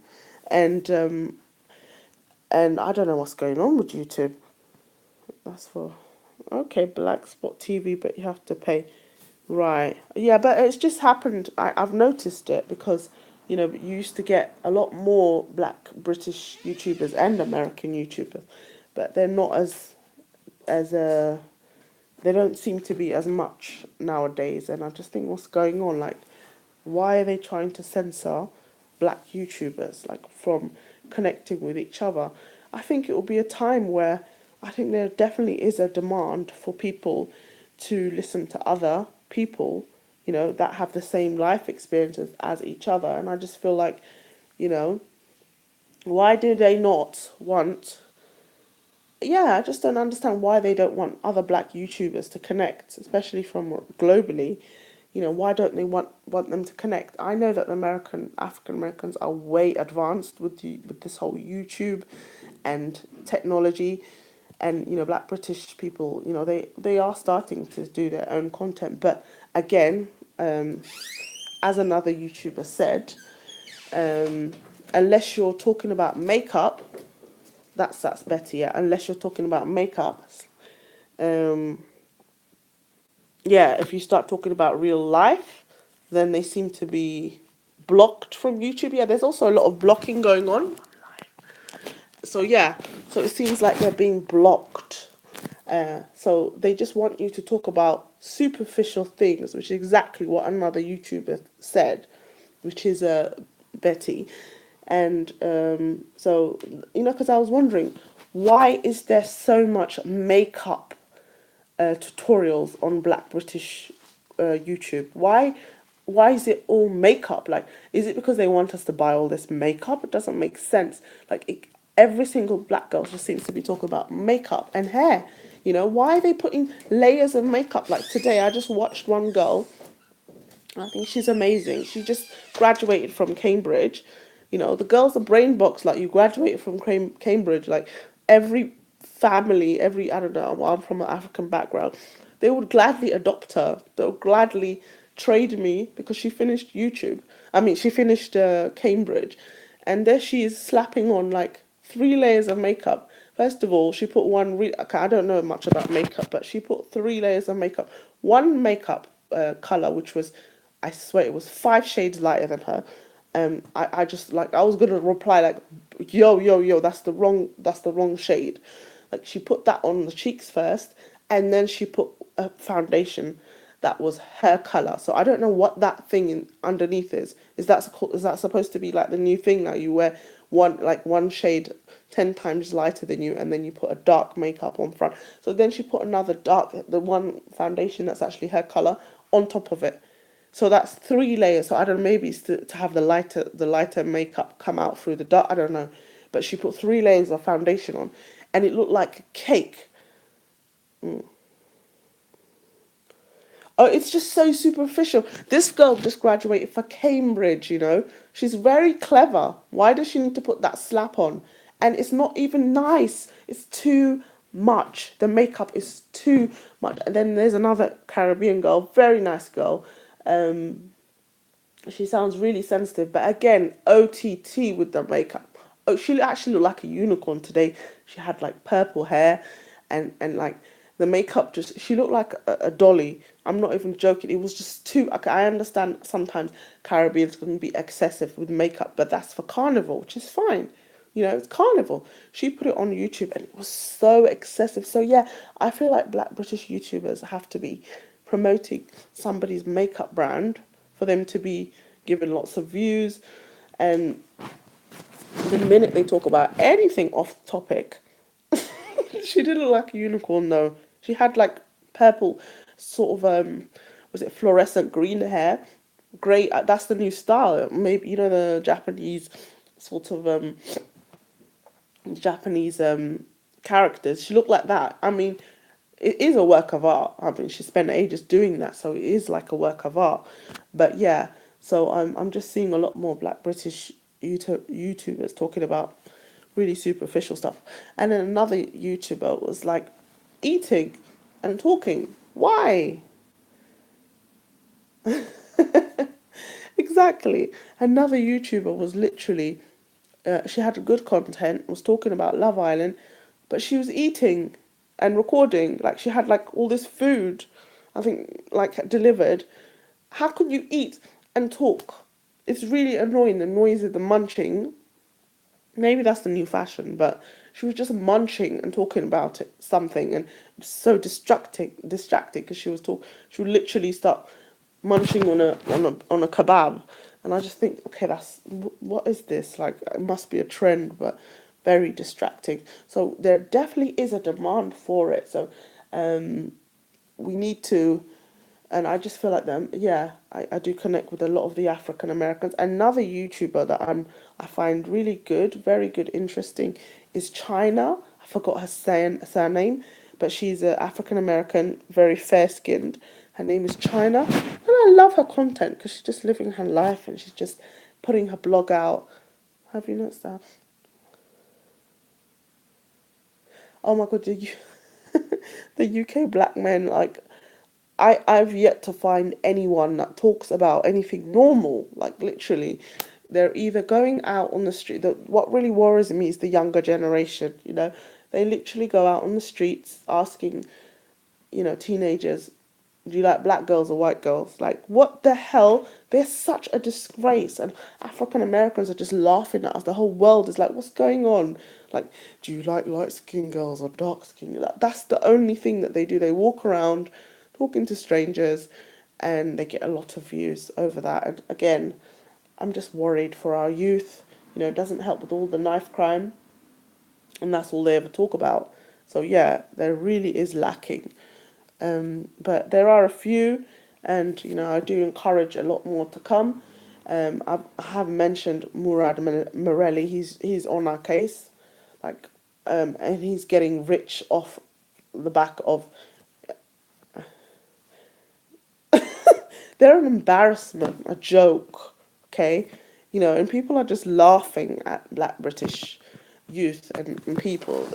and I don't know what's going on with YouTube. That's for okay, Black Spot TV, but you have to pay. Right. Yeah, but it's just happened. I've noticed it because, you used to get a lot more black British YouTubers and American YouTubers, but they're not as they don't seem to be as much nowadays. And I just think, what's going on? Like, why are they trying to censor black YouTubers, like, from connecting with each other? I think it will be a time where I think there definitely is a demand for people to listen to other people, that have the same life experiences as each other. And I just feel like, you know, why do they not want, yeah, I just don't understand why they don't want other black YouTubers to connect, especially from globally. Why don't they want them to connect? I know that African Americans are way advanced with this whole YouTube and technology, and black British people, they are starting to do their own content. But again, um, as another YouTuber said, um, unless you're talking about makeup, that's better. Yeah, unless you're talking about makeup, um, yeah, if you start talking about real life, then they seem to be blocked from YouTube. Yeah, there's also a lot of blocking going on. So yeah, so it seems like they're being blocked. So they just want you to talk about superficial things, which is exactly what another YouTuber said, which is Betty. And so, because I was wondering, Why is there so much makeup tutorials on Black British YouTube? Why is it all makeup? Like, is it because they want us to buy all this makeup? It doesn't make sense. Like, every single black girl just seems to be talking about makeup and hair. You know, why are they putting layers of makeup? Like today, I just watched one girl. I think she's amazing. She just graduated from Cambridge. You know, the girl's a brain box. Like, you graduated from Cambridge. Like, every family, every, I don't know, well, I'm from an African background, they would gladly adopt her. They would gladly trade me because she finished YouTube. I mean, she finished Cambridge. And there she is slapping on like 3 layers of makeup. First of all, she put okay, I don't know much about makeup, but she put 3 layers of makeup. One makeup color, which was, I swear, it was 5 shades lighter than her. I just like I was gonna reply like, yo, yo, yo, that's the wrong shade. Like she put that on the cheeks first, and then she put a foundation that was her color. So I don't know what that thing underneath is. Is that supposed to be like the new thing now? You wear one shade 10 times lighter than you, and then you put a dark makeup on front. So then she put another the one foundation that's actually her color on top of it. So that's 3 layers. So I don't know, maybe it's to have the lighter makeup come out through the dark. I don't know, but she put 3 layers of foundation on, and it looked like cake. Oh, it's just so superficial. This girl just graduated for Cambridge, you know. She's very clever. Why does she need to put that slap on? And it's not even nice. It's too much. The makeup is too much. And then there's another Caribbean girl, very nice girl. Um, she sounds really sensitive, but again, OTT with the makeup. Oh, she actually looked like a unicorn today. She had like purple hair, and like the makeup just. She looked like a dolly. I'm not even joking. It was just too. Okay, I understand sometimes Caribbeans can be excessive with makeup, but that's for carnival, which is fine. You know, it's carnival. She put it on YouTube, and it was so excessive. So yeah, I feel like Black British YouTubers have to be promoting somebody's makeup brand for them to be given lots of views. And the minute they talk about anything off topic, she didn't look like a unicorn though. She had like purple, sort of was it fluorescent green hair? Great, that's the new style. Maybe you know the Japanese sort of Japanese characters. She looked like that. I mean, it is a work of art. I mean, she spent ages doing that, so it is like a work of art. But yeah, so I'm just seeing a lot more Black British YouTubers talking about really superficial stuff. And then another YouTuber was like eating and talking. Why? Exactly. Another YouTuber was literally, she had good content, was talking about Love Island, but she was eating and recording. Like she had like all this food, I think, like delivered. How can you eat and talk? It's really annoying, the noise of the munching. Maybe that's the new fashion, but she was just munching and talking about something, and so distracted because she would literally start munching on a kebab, and I just think, okay, what is this? Like, it must be a trend, but very distracting. So there definitely is a demand for it. So um, we need to, and I just feel like them. Yeah, I do connect with a lot of the African Americans. Another YouTuber that I find really good, very good, interesting, is China. I forgot her surname, but she's an African American, very fair skinned. Her name is China, and I love her content because she's just living her life and she's just putting her blog out. Have you noticed that? Oh my god, the UK black men, like, I've yet to find anyone that talks about anything normal. Like literally, they're either going out on the street. What really worries me is the younger generation. You know, they literally go out on the streets asking, teenagers, do you like black girls or white girls? Like, what the hell? They're such a disgrace. And African Americans are just laughing at us. The whole world is like, what's going on? Like, do you like light skinned girls or dark skinned? That's the only thing that they do. They walk around talking to strangers and they get a lot of views over that. And again, I'm just worried for our youth. You know, it doesn't help with all the knife crime. and that's all they ever talk about. So yeah, there really is lacking. But there are a few, and I do encourage a lot more to come. I have mentioned Murad Murreli. He's on our case, like, and he's getting rich off the back of. They're an embarrassment, a joke, okay? And people are just laughing at Black British youth and people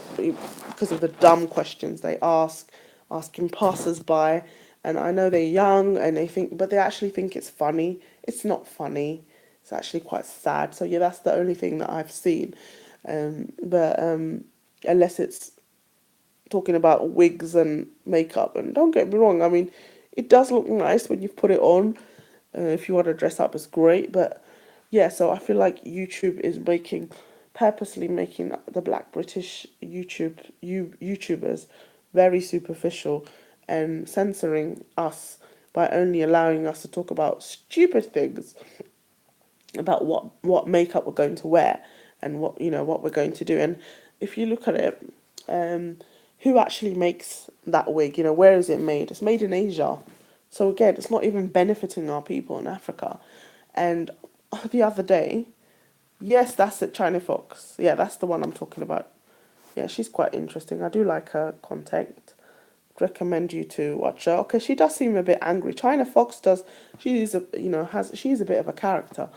because of the dumb questions they ask, asking passers-by. And I know they're young and but they actually think it's funny. It's not funny. It's actually quite sad. So yeah, that's the only thing that I've seen. But unless it's talking about wigs and makeup. And don't get me wrong, I mean, it does look nice when you put it on. If you want to dress up, it's great. But yeah, so I feel like YouTube is purposely making the Black British YouTubers very superficial and censoring us by only allowing us to talk about stupid things about what makeup we're going to wear and what we're going to do. And if you look at it, who actually makes that wig? Where is it made? It's made in Asia. So again, it's not even benefiting our people in Africa. And the other day, yes, that's it, China Fox. Yeah, that's the one I'm talking about. Yeah, she's quite interesting. I do like her content. Recommend you to watch her. Okay, she does seem a bit angry. China Fox does. She's she's a bit of a character,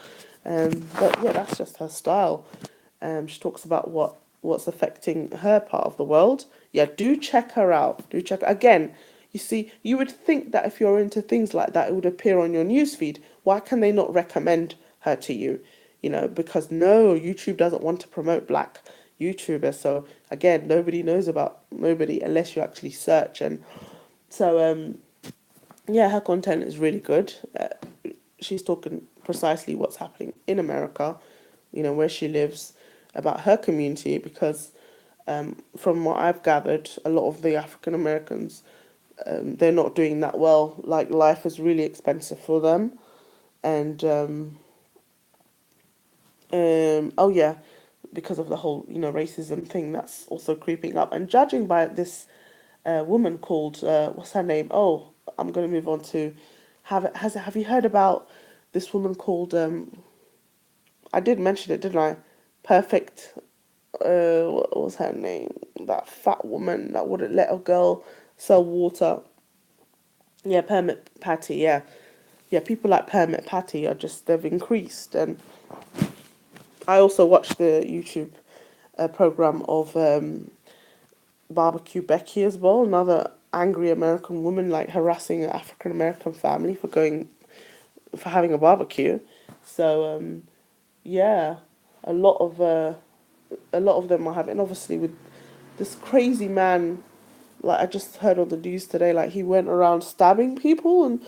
but yeah, that's just her style. She talks about what's affecting her part of the world. Yeah, do check her out. Do check again. You see, you would think that if you're into things like that, it would appear on your newsfeed. Why can they not recommend her to you? Because no, YouTube doesn't want to promote black YouTubers. So again, nobody knows about nobody unless you actually search. And so yeah, her content is really good. She's talking precisely what's happening in America, where she lives, about her community, because from what I've gathered, a lot of the African Americans, they're not doing that well. Like, life is really expensive for them. And oh yeah, because of the whole racism thing that's also creeping up. And judging by this woman called what's her name? Oh, I'm going to move on to have you heard about this woman called I did mention it, didn't I? Perfect. What was her name? That fat woman that wouldn't let a girl sell water. Yeah, Permit Patty. Yeah, yeah. People like Permit Patty are just they've increased. And I also watched the YouTube program of Barbecue Becky as well, another angry American woman like harassing an African American family for having a barbecue. So yeah, a lot of uh, a lot of them are having, obviously, with this crazy man. Like, I just heard on the news today, like, he went around stabbing people. And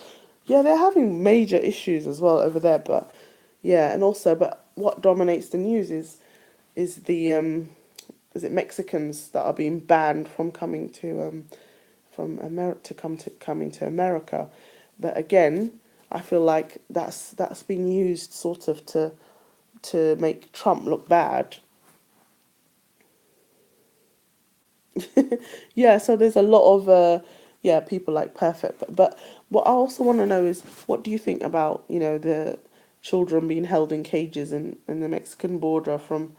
yeah, they're having major issues as well over there. But yeah, and also, but what dominates the news is the is it Mexicans that are being banned from coming to from America coming to America. But again, I feel like that's been used sort of to make Trump look bad. Yeah, so there's a lot of yeah, people like perfect. But what I also want to know is, what do you think about the children being held in cages in the Mexican border from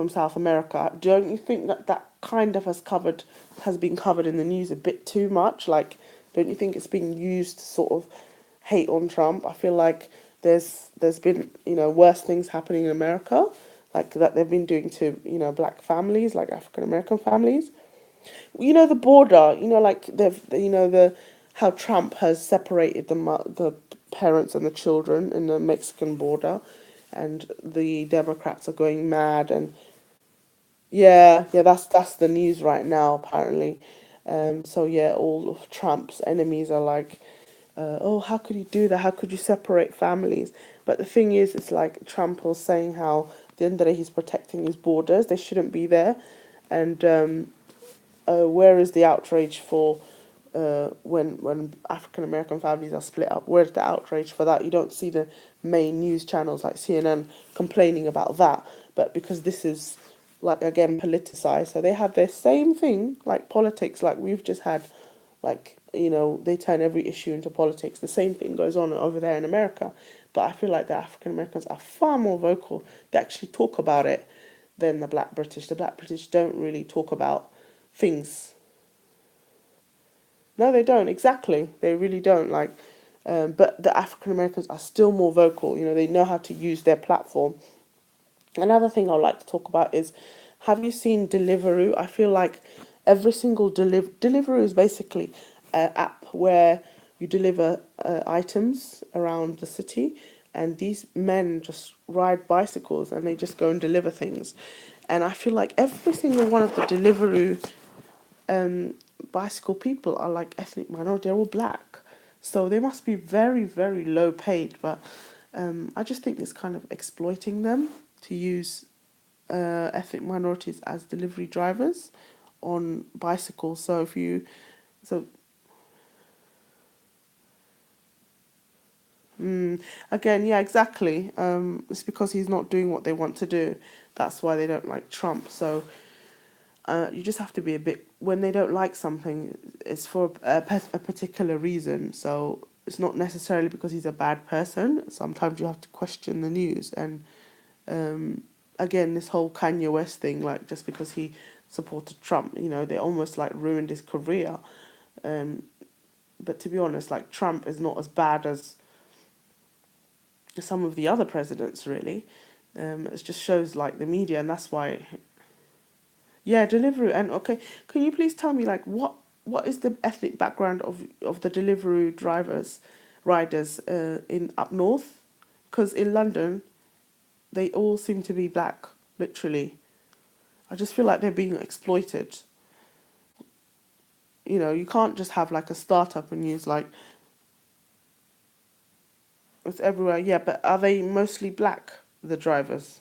South America? Don't you think that kind of has been covered in the news a bit too much? Like, don't you think it's being used to sort of hate on Trump? I feel like there's been worse things happening in America, like that they've been doing to black families, like African American families. The border. Like they've the how Trump has separated the parents and the children in the Mexican border, and the Democrats are going mad. And yeah, yeah, that's the news right now, apparently. So yeah, all of Trump's enemies are like, oh, how could you do that? How could you separate families? But the thing is, it's like Trump was saying how at the end of the day he's protecting his borders. They shouldn't be there. And where is the outrage for when African American families are split up? Where's the outrage for that? You don't see the main news channels like CNN complaining about that. But because this is like again politicized. So they have their same thing, like politics, like we've just had, like they turn every issue into politics. The same thing goes on over there in America, but I feel like the African Americans are far more vocal. They actually talk about it than the Black British. The Black British don't really talk about things. No, they don't. Exactly, they really don't. Like, but the African Americans are still more vocal. They know how to use their platform. Another thing I'd like to talk about is, have you seen Deliveroo? I feel like every single Deliveroo is basically an app where you deliver items around the city, and these men just ride bicycles and they just go and deliver things. And I feel like every single one of the Deliveroo um, bicycle people are like ethnic minority. They're all black, so they must be very, very low paid. But I just think it's kind of exploiting them to use ethnic minorities as delivery drivers on bicycles. So if you, so again, yeah, exactly. It's because he's not doing what they want to do. That's why they don't like Trump. So you just have to be a bit, when they don't like something, it's for a particular reason. So it's not necessarily because he's a bad person. Sometimes you have to question the news. And again, this whole Kanye West thing, like just because he supported Trump, they almost like ruined his career. Um, but to be honest, like Trump is not as bad as some of the other presidents, really. It just shows like the media, and that's why. Yeah, Deliveroo. And okay, can you please tell me like what is the ethnic background of the Deliveroo drivers, riders in up north? Because in London, they all seem to be black, literally. I just feel like they're being exploited. You can't just have like a startup and use like it's everywhere. Yeah, but are they mostly black, the drivers,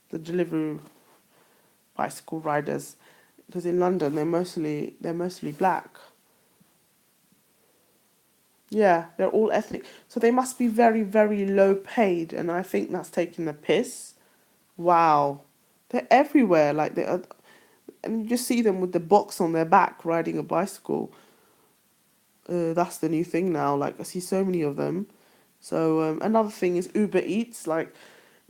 the Deliveroo bicycle riders? Because in London, they're mostly black. Yeah, they're all ethnic. So they must be very, very low paid, and I think that's taking the piss. Wow. They're everywhere. Like they are, and you just see them with the box on their back riding a bicycle. That's the new thing now. Like I see so many of them. So another thing is Uber Eats, like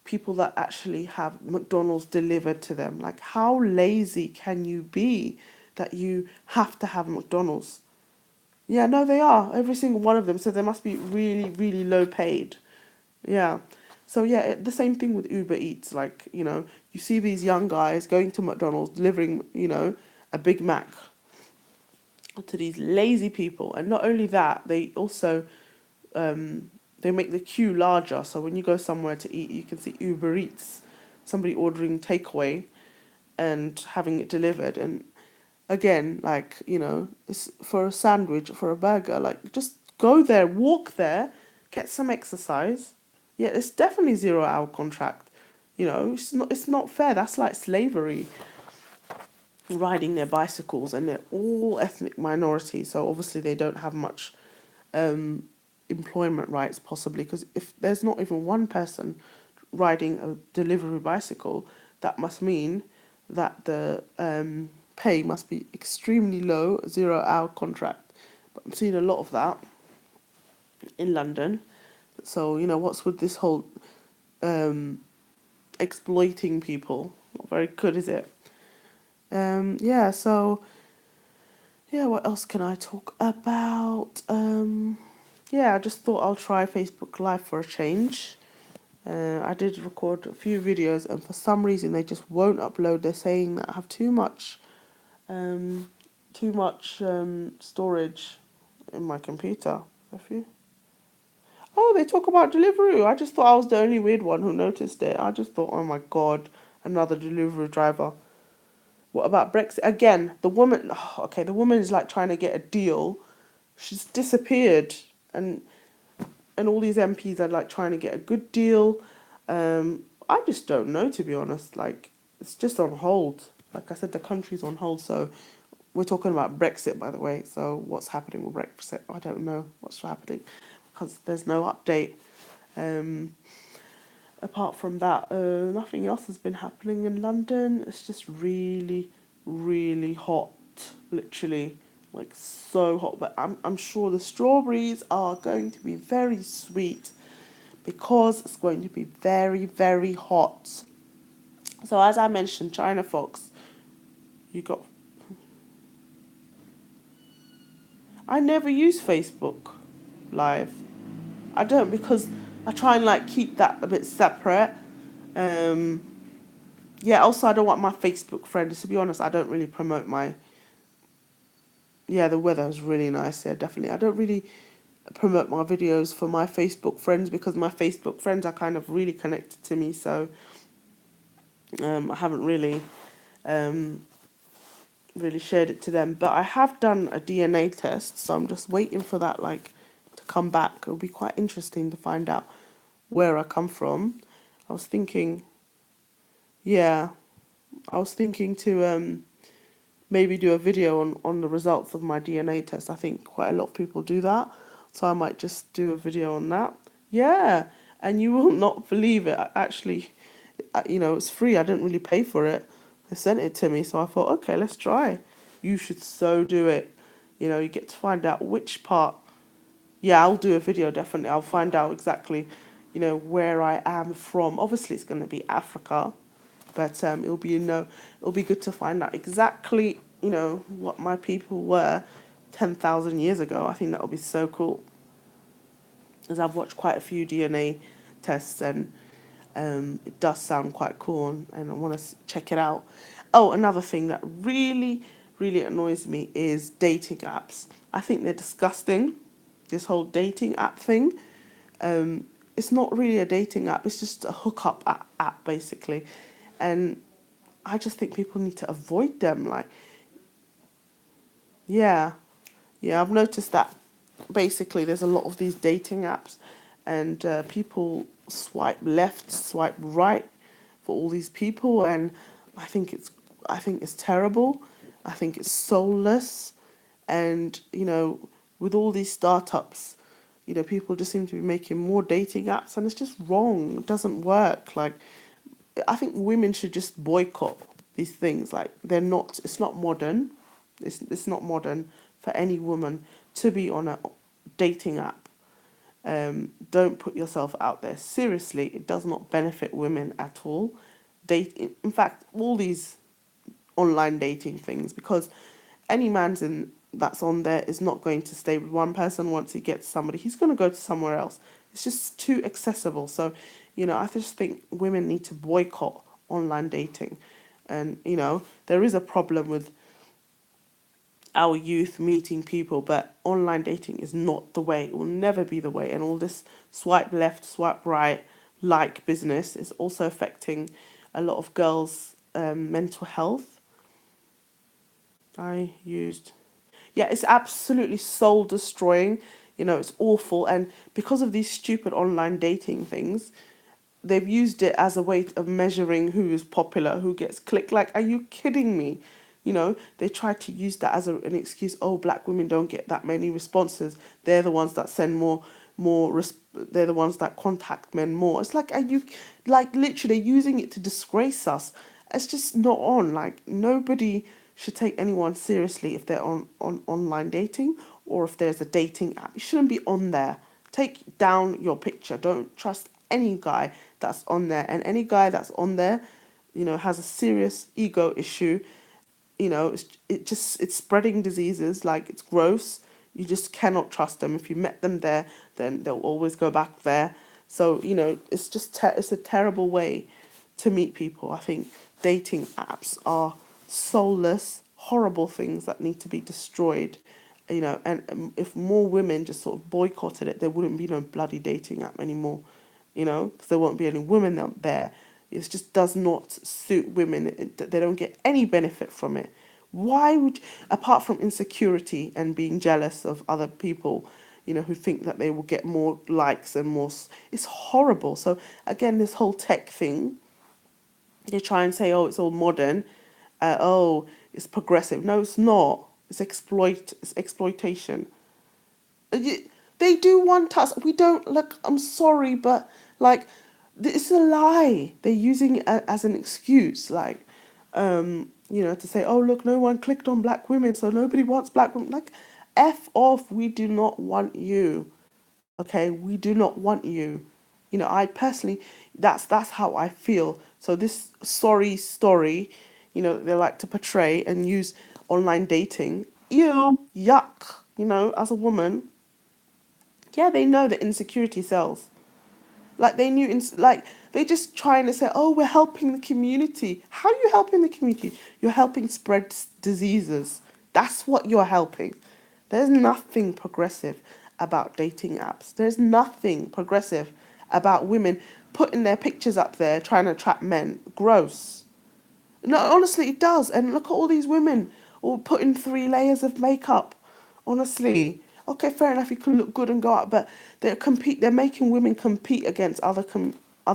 people that actually have McDonald's delivered to them. Like how lazy can you be that you have to have McDonald's? Yeah, no, they are. Every single one of them. So they must be really, really low paid. Yeah. So yeah, the same thing with Uber Eats. Like, you see these young guys going to McDonald's delivering, a Big Mac to these lazy people. And not only that, they also they make the queue larger. So when you go somewhere to eat, you can see Uber Eats, somebody ordering takeaway and having it delivered. And again, like, it's for a sandwich, for a burger, like just go there, walk there, get some exercise. Yeah, it's definitely 0 hour contract. It's not fair. That's like slavery, riding their bicycles, and they're all ethnic minorities. So obviously they don't have much um, employment rights, possibly, because if there's not even one person riding a delivery bicycle, that must mean that the pay must be extremely low, 0 hour contract. But I'm seeing a lot of that in London. So, what's with this whole um, exploiting people? Not very good, is it? Yeah, so, yeah, what else can I talk about? Yeah, I just thought I'll try Facebook Live for a change. I did record a few videos, and for some reason they just won't upload. They're saying that I have um, too much storage in my computer. A few. Oh, they talk about Deliveroo. I just thought I was the only weird one who noticed it. I just thought, oh my god, another Deliveroo driver. What about Brexit? Again, the woman. Oh, okay, the woman is like trying to get a deal. She's disappeared, and all these MPs are like trying to get a good deal. I just don't know, to be honest. Like, it's just on hold. Like I said, the country's on hold. So we're talking about Brexit, by the way. So what's happening with Brexit? I don't know what's happening because there's no update. Um, apart from that, nothing else has been happening in London. It's just really, really hot, literally, like so hot. But I'm sure the strawberries are going to be very sweet because it's going to be very, very hot. So as I mentioned, China Fox, you got. I never use Facebook Live. I don't because I try and like keep that a bit separate. Um, yeah. Also, I don't want my Facebook friends. To be honest, I don't really promote my. Yeah, the weather is really nice. Yeah, definitely. I don't really promote my videos for my Facebook friends because my Facebook friends are kind of really connected to me. So I haven't um, really shared it to them. But I have done a DNA test, so I'm just waiting for that like to come back. It'll be quite interesting to find out where I come from. I was thinking, yeah, I was thinking to maybe do a video on the results of my DNA test. I think quite a lot of people do that, so I might just do a video on that. Yeah, and you will not believe it. Actually, it's free. I didn't really pay for it. They sent it to me, so I thought, okay, let's try. You should so do it. You get to find out which part. Yeah, I'll do a video definitely. I'll find out exactly, where I am from. Obviously, it's going to be Africa, but it'll be good to find out exactly, what my people were 10,000 years ago. I think that'll be so cool. As I've watched quite a few DNA tests, and it does sound quite cool, and I want to check it out. Oh, another thing that really, really annoys me is dating apps. I think they're disgusting. This whole dating app thing. It's not really a dating app. It's just a hookup app basically, and I just think people need to avoid them. Like, yeah, yeah, I've noticed that basically there's a lot of these dating apps, and people swipe left, swipe right for all these people, and I think it's I think it's terrible. I think it's soulless, and with all these startups, people just seem to be making more dating apps, and it's just wrong. It doesn't work. Like, I think women should just boycott these things. Like, they're not. It's not modern. It's not modern for any woman to be on a dating app. Don't put yourself out there. Seriously, it does not benefit women at all. In fact, all these online dating things, because any man's in that's on there is not going to stay with one person. Once he gets somebody, he's going to go to somewhere else. It's just too accessible. So, I just think women need to boycott online dating. And there is a problem with our youth meeting people, but online dating is not the way. It will never be the way. And all this swipe left, swipe right, like business is also affecting a lot of girls' mental health. I used, yeah, it's absolutely soul destroying. It's awful. And because of these stupid online dating things, they've used it as a way of measuring who is popular, who gets clicked. Like, are you kidding me? They try to use that as an excuse. Oh, black women don't get that many responses. They're the ones that send they're the ones that contact men more. It's like, are you, like, literally using it to disgrace us? It's just not on. Like, nobody should take anyone seriously if they're on online dating, or if there's a dating app. You shouldn't be on there. Take down your picture. Don't trust any guy that's on there. And any guy that's on there, has a serious ego issue. It's spreading diseases. Like, it's gross. You just cannot trust them. If you met them there, then they'll always go back there. So it's just it's a terrible way to meet people. I think dating apps are soulless, horrible things that need to be destroyed. And if more women just sort of boycotted it, there wouldn't be no bloody dating app anymore. Because there won't be any women out there. It just does not suit women. They don't get any benefit from it. Why would, apart from insecurity and being jealous of other people, who think that they will get more likes and more, it's horrible. So again, this whole tech thing, they try and say, oh, it's all modern, oh, it's progressive. No, it's not. It's exploitation. They do want us. We don't, look. I'm sorry, but like, It's a lie. They're using it as an excuse, like, to say, oh, look, no one clicked on black women, so nobody wants black women. Like, F off, we do not want you. Okay, we do not want you. I personally, that's how I feel. So this sorry story, they like to portray and use online dating. Ew, yuck. As a woman, yeah, they know that insecurity sells. Like they knew, like they just trying to say, "Oh, we're helping the community." How are you helping the community? You're helping spread diseases. That's what you're helping. There's nothing progressive about dating apps. There's nothing progressive about women putting their pictures up there trying to attract men. Gross. No, honestly, it does. And look at all these women all putting 3 layers of makeup. Honestly, okay, fair enough. You can look good and go out, but compete. They're making women compete against other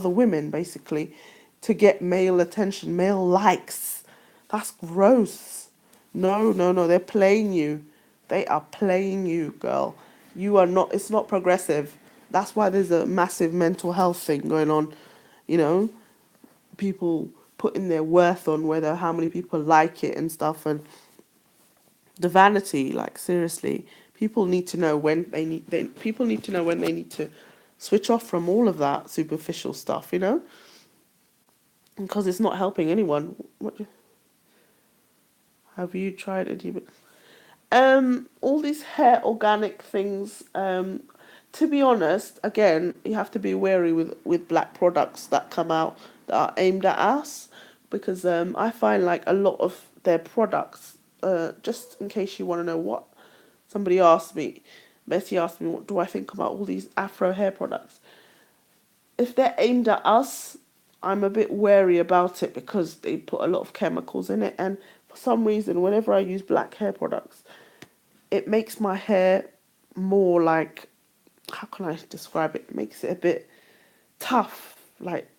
women, basically, to get male attention, male likes. That's gross. No, no, no. They're playing you. They are playing you, girl. You are not. It's not progressive. That's why there's a massive mental health thing going on. You know, people putting their worth on whether how many people like it and stuff, and the vanity, like seriously, people need to know when people need to know when they need to switch off from all of that superficial stuff, because it's not helping anyone. What have you tried it? All these hair organic things. To be honest, again, you have to be wary with black products that come out that are aimed at us, because I find like a lot of their products. Just in case you want to know what somebody asked me, Bessie asked me, what do I think about all these Afro hair products? If they're aimed at us, I'm a bit wary about it because they put a lot of chemicals in it, and for some reason, whenever I use black hair products, it makes my hair more like, how can I describe it? It makes it a bit tough. Like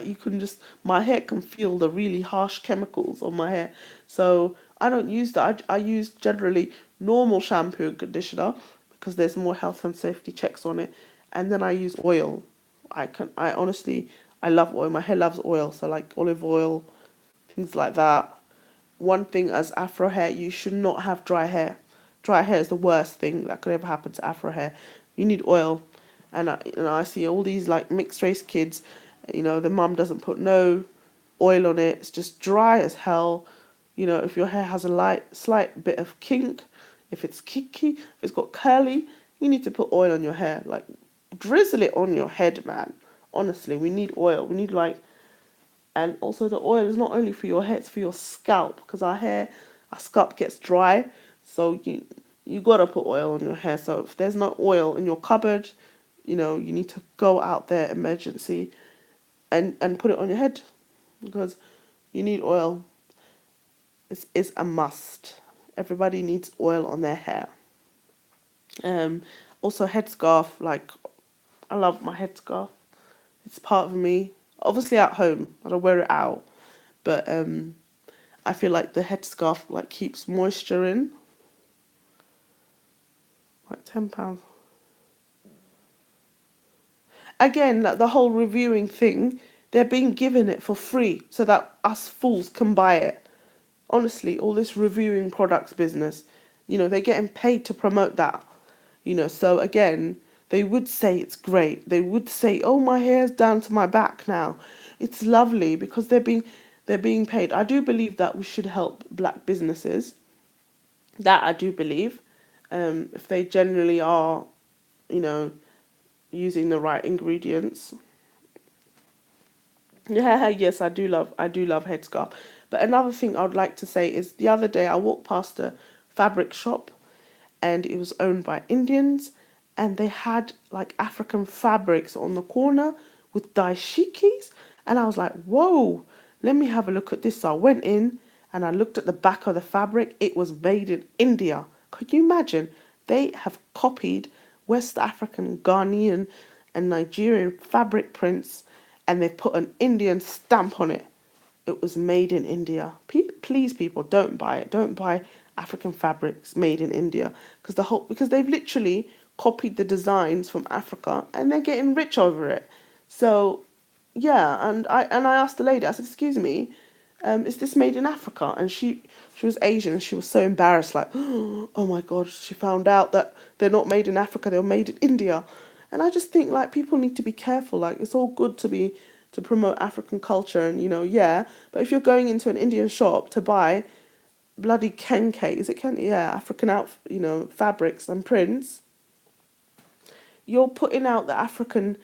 you can just, my hair can feel the really harsh chemicals on my hair. So I don't use that. I use generally normal shampoo and conditioner because there's more health and safety checks on it. And then I use oil. I honestly, I love oil. My hair loves oil. So like olive oil, things like that. One thing as Afro hair, you should not have dry hair. Dry hair is the worst thing that could ever happen to Afro hair. You need oil, and I see all these like mixed race kids. The mum doesn't put no oil on it. It's just dry as hell. If your hair has a slight bit of kink, if it's kinky, if it's got curly, you need to put oil on your hair. Like drizzle it on your head, man. Honestly, we need oil. We need like, and also the oil is not only for your hair, it's for your scalp, because our scalp gets dry, so you gotta put oil on your hair. So if there's no oil in your cupboard, you need to go out there emergency and put it on your head, because you need oil. It's a must. Everybody needs oil on their hair. Um, Also headscarf, like I love my headscarf. It's part of me. Obviously at home, I don't wear it out, but I feel like the headscarf like keeps moisture in. Like £10. Again, like the whole reviewing thing, they're being given it for free so that us fools can buy it. Honestly, all this reviewing products business, they're getting paid to promote that. So again, they would say it's great. They would say, "Oh, my hair's down to my back now." It's lovely because they're being paid. I do believe that we should help black businesses. That I do believe. If they generally are, you know, using the right ingredients. Yeah, yes, I do love headscarf. But another thing I would like to say is the other day I walked past a fabric shop and it was owned by Indians, and they had like African fabrics on the corner with dashikis, and I was like, whoa, let me have a look at this. So I went in and I looked at the back of the fabric. It was made in India. Could you imagine? They have copied West African, Ghanaian, and Nigerian fabric prints, and they put an Indian stamp on it. It was made in India. Please, people, don't buy it. Don't buy African fabrics made in India, because they've literally copied the designs from Africa and they're getting rich over it. So Yeah, and I asked the lady. I said, "Excuse me, is this made in Africa?" And she was Asian, and she was so embarrassed, like, "Oh my God!" She found out that they're not made in Africa; they were made in India. And I just think like people need to be careful. Like it's all good to promote African culture, and yeah. But if you're going into an Indian shop to buy bloody kenke, is it ken? Yeah, African fabrics and prints, you're putting out the African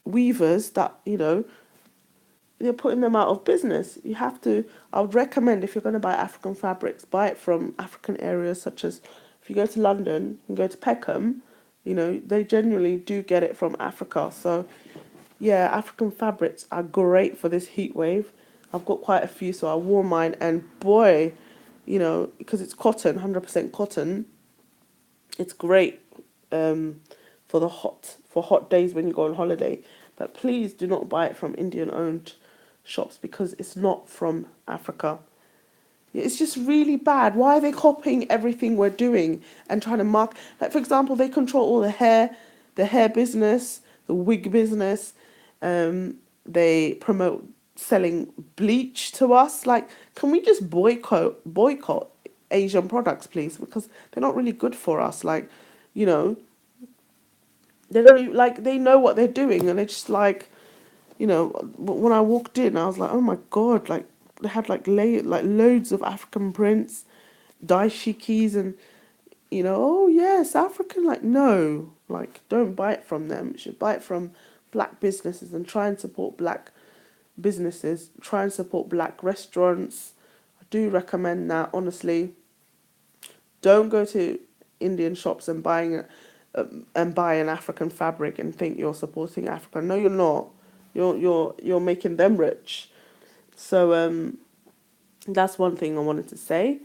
weavers that you're putting them out of business. You have to. I would recommend if you're going to buy African fabrics, buy it from African areas such as if you go to London and go to Peckham, they generally do get it from Africa. So yeah, African fabrics are great for this heat wave. I've got quite a few, so I wore mine, and boy, because it's cotton, 100% cotton, it's great um, for hot days when you go on holiday. But please do not buy it from Indian owned shops because it's not from Africa. It's just really bad. Why are they copying everything we're doing and trying to mark? Like for example, they control all the hair business, the wig business. They promote selling bleach to us. Like, can we just boycott Asian products, please? Because they're not really good for us. Like, you know, they don't like they know what they're doing, and it's just like when I walked in, I was like, oh my God, like they had like loads of African prints, daishikis, and oh yes, African. Like no, like don't buy it from them. You should buy it from black businesses and try and support black businesses. Try and support black restaurants. I do recommend that honestly. Don't go to Indian shops and buy an African fabric and think you're supporting Africa. No, you're not. You're making them rich. So that's one thing I wanted to say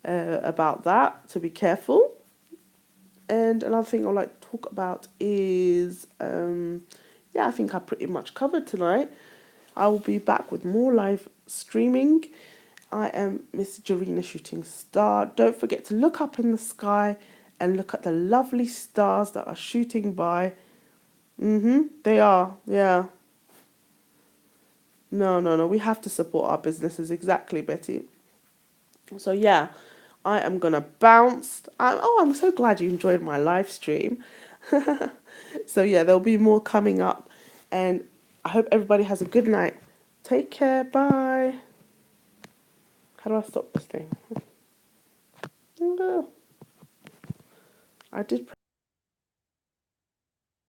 about that. To be careful. And another thing I'd like to talk about is yeah, I think I pretty much covered tonight. I will be back with more live streaming. I am Miss Jarena Shooting Star. Don't forget to look up in the sky and look at the lovely stars that are shooting by. They are, yeah. No, no, no. We have to support our businesses. Exactly, Betty. So yeah, I am gonna bounce. I'm so glad you enjoyed my live stream. So yeah, there'll be more coming up, and I hope everybody has a good night. Take care. Bye. How do I stop this thing? Oh, I did press.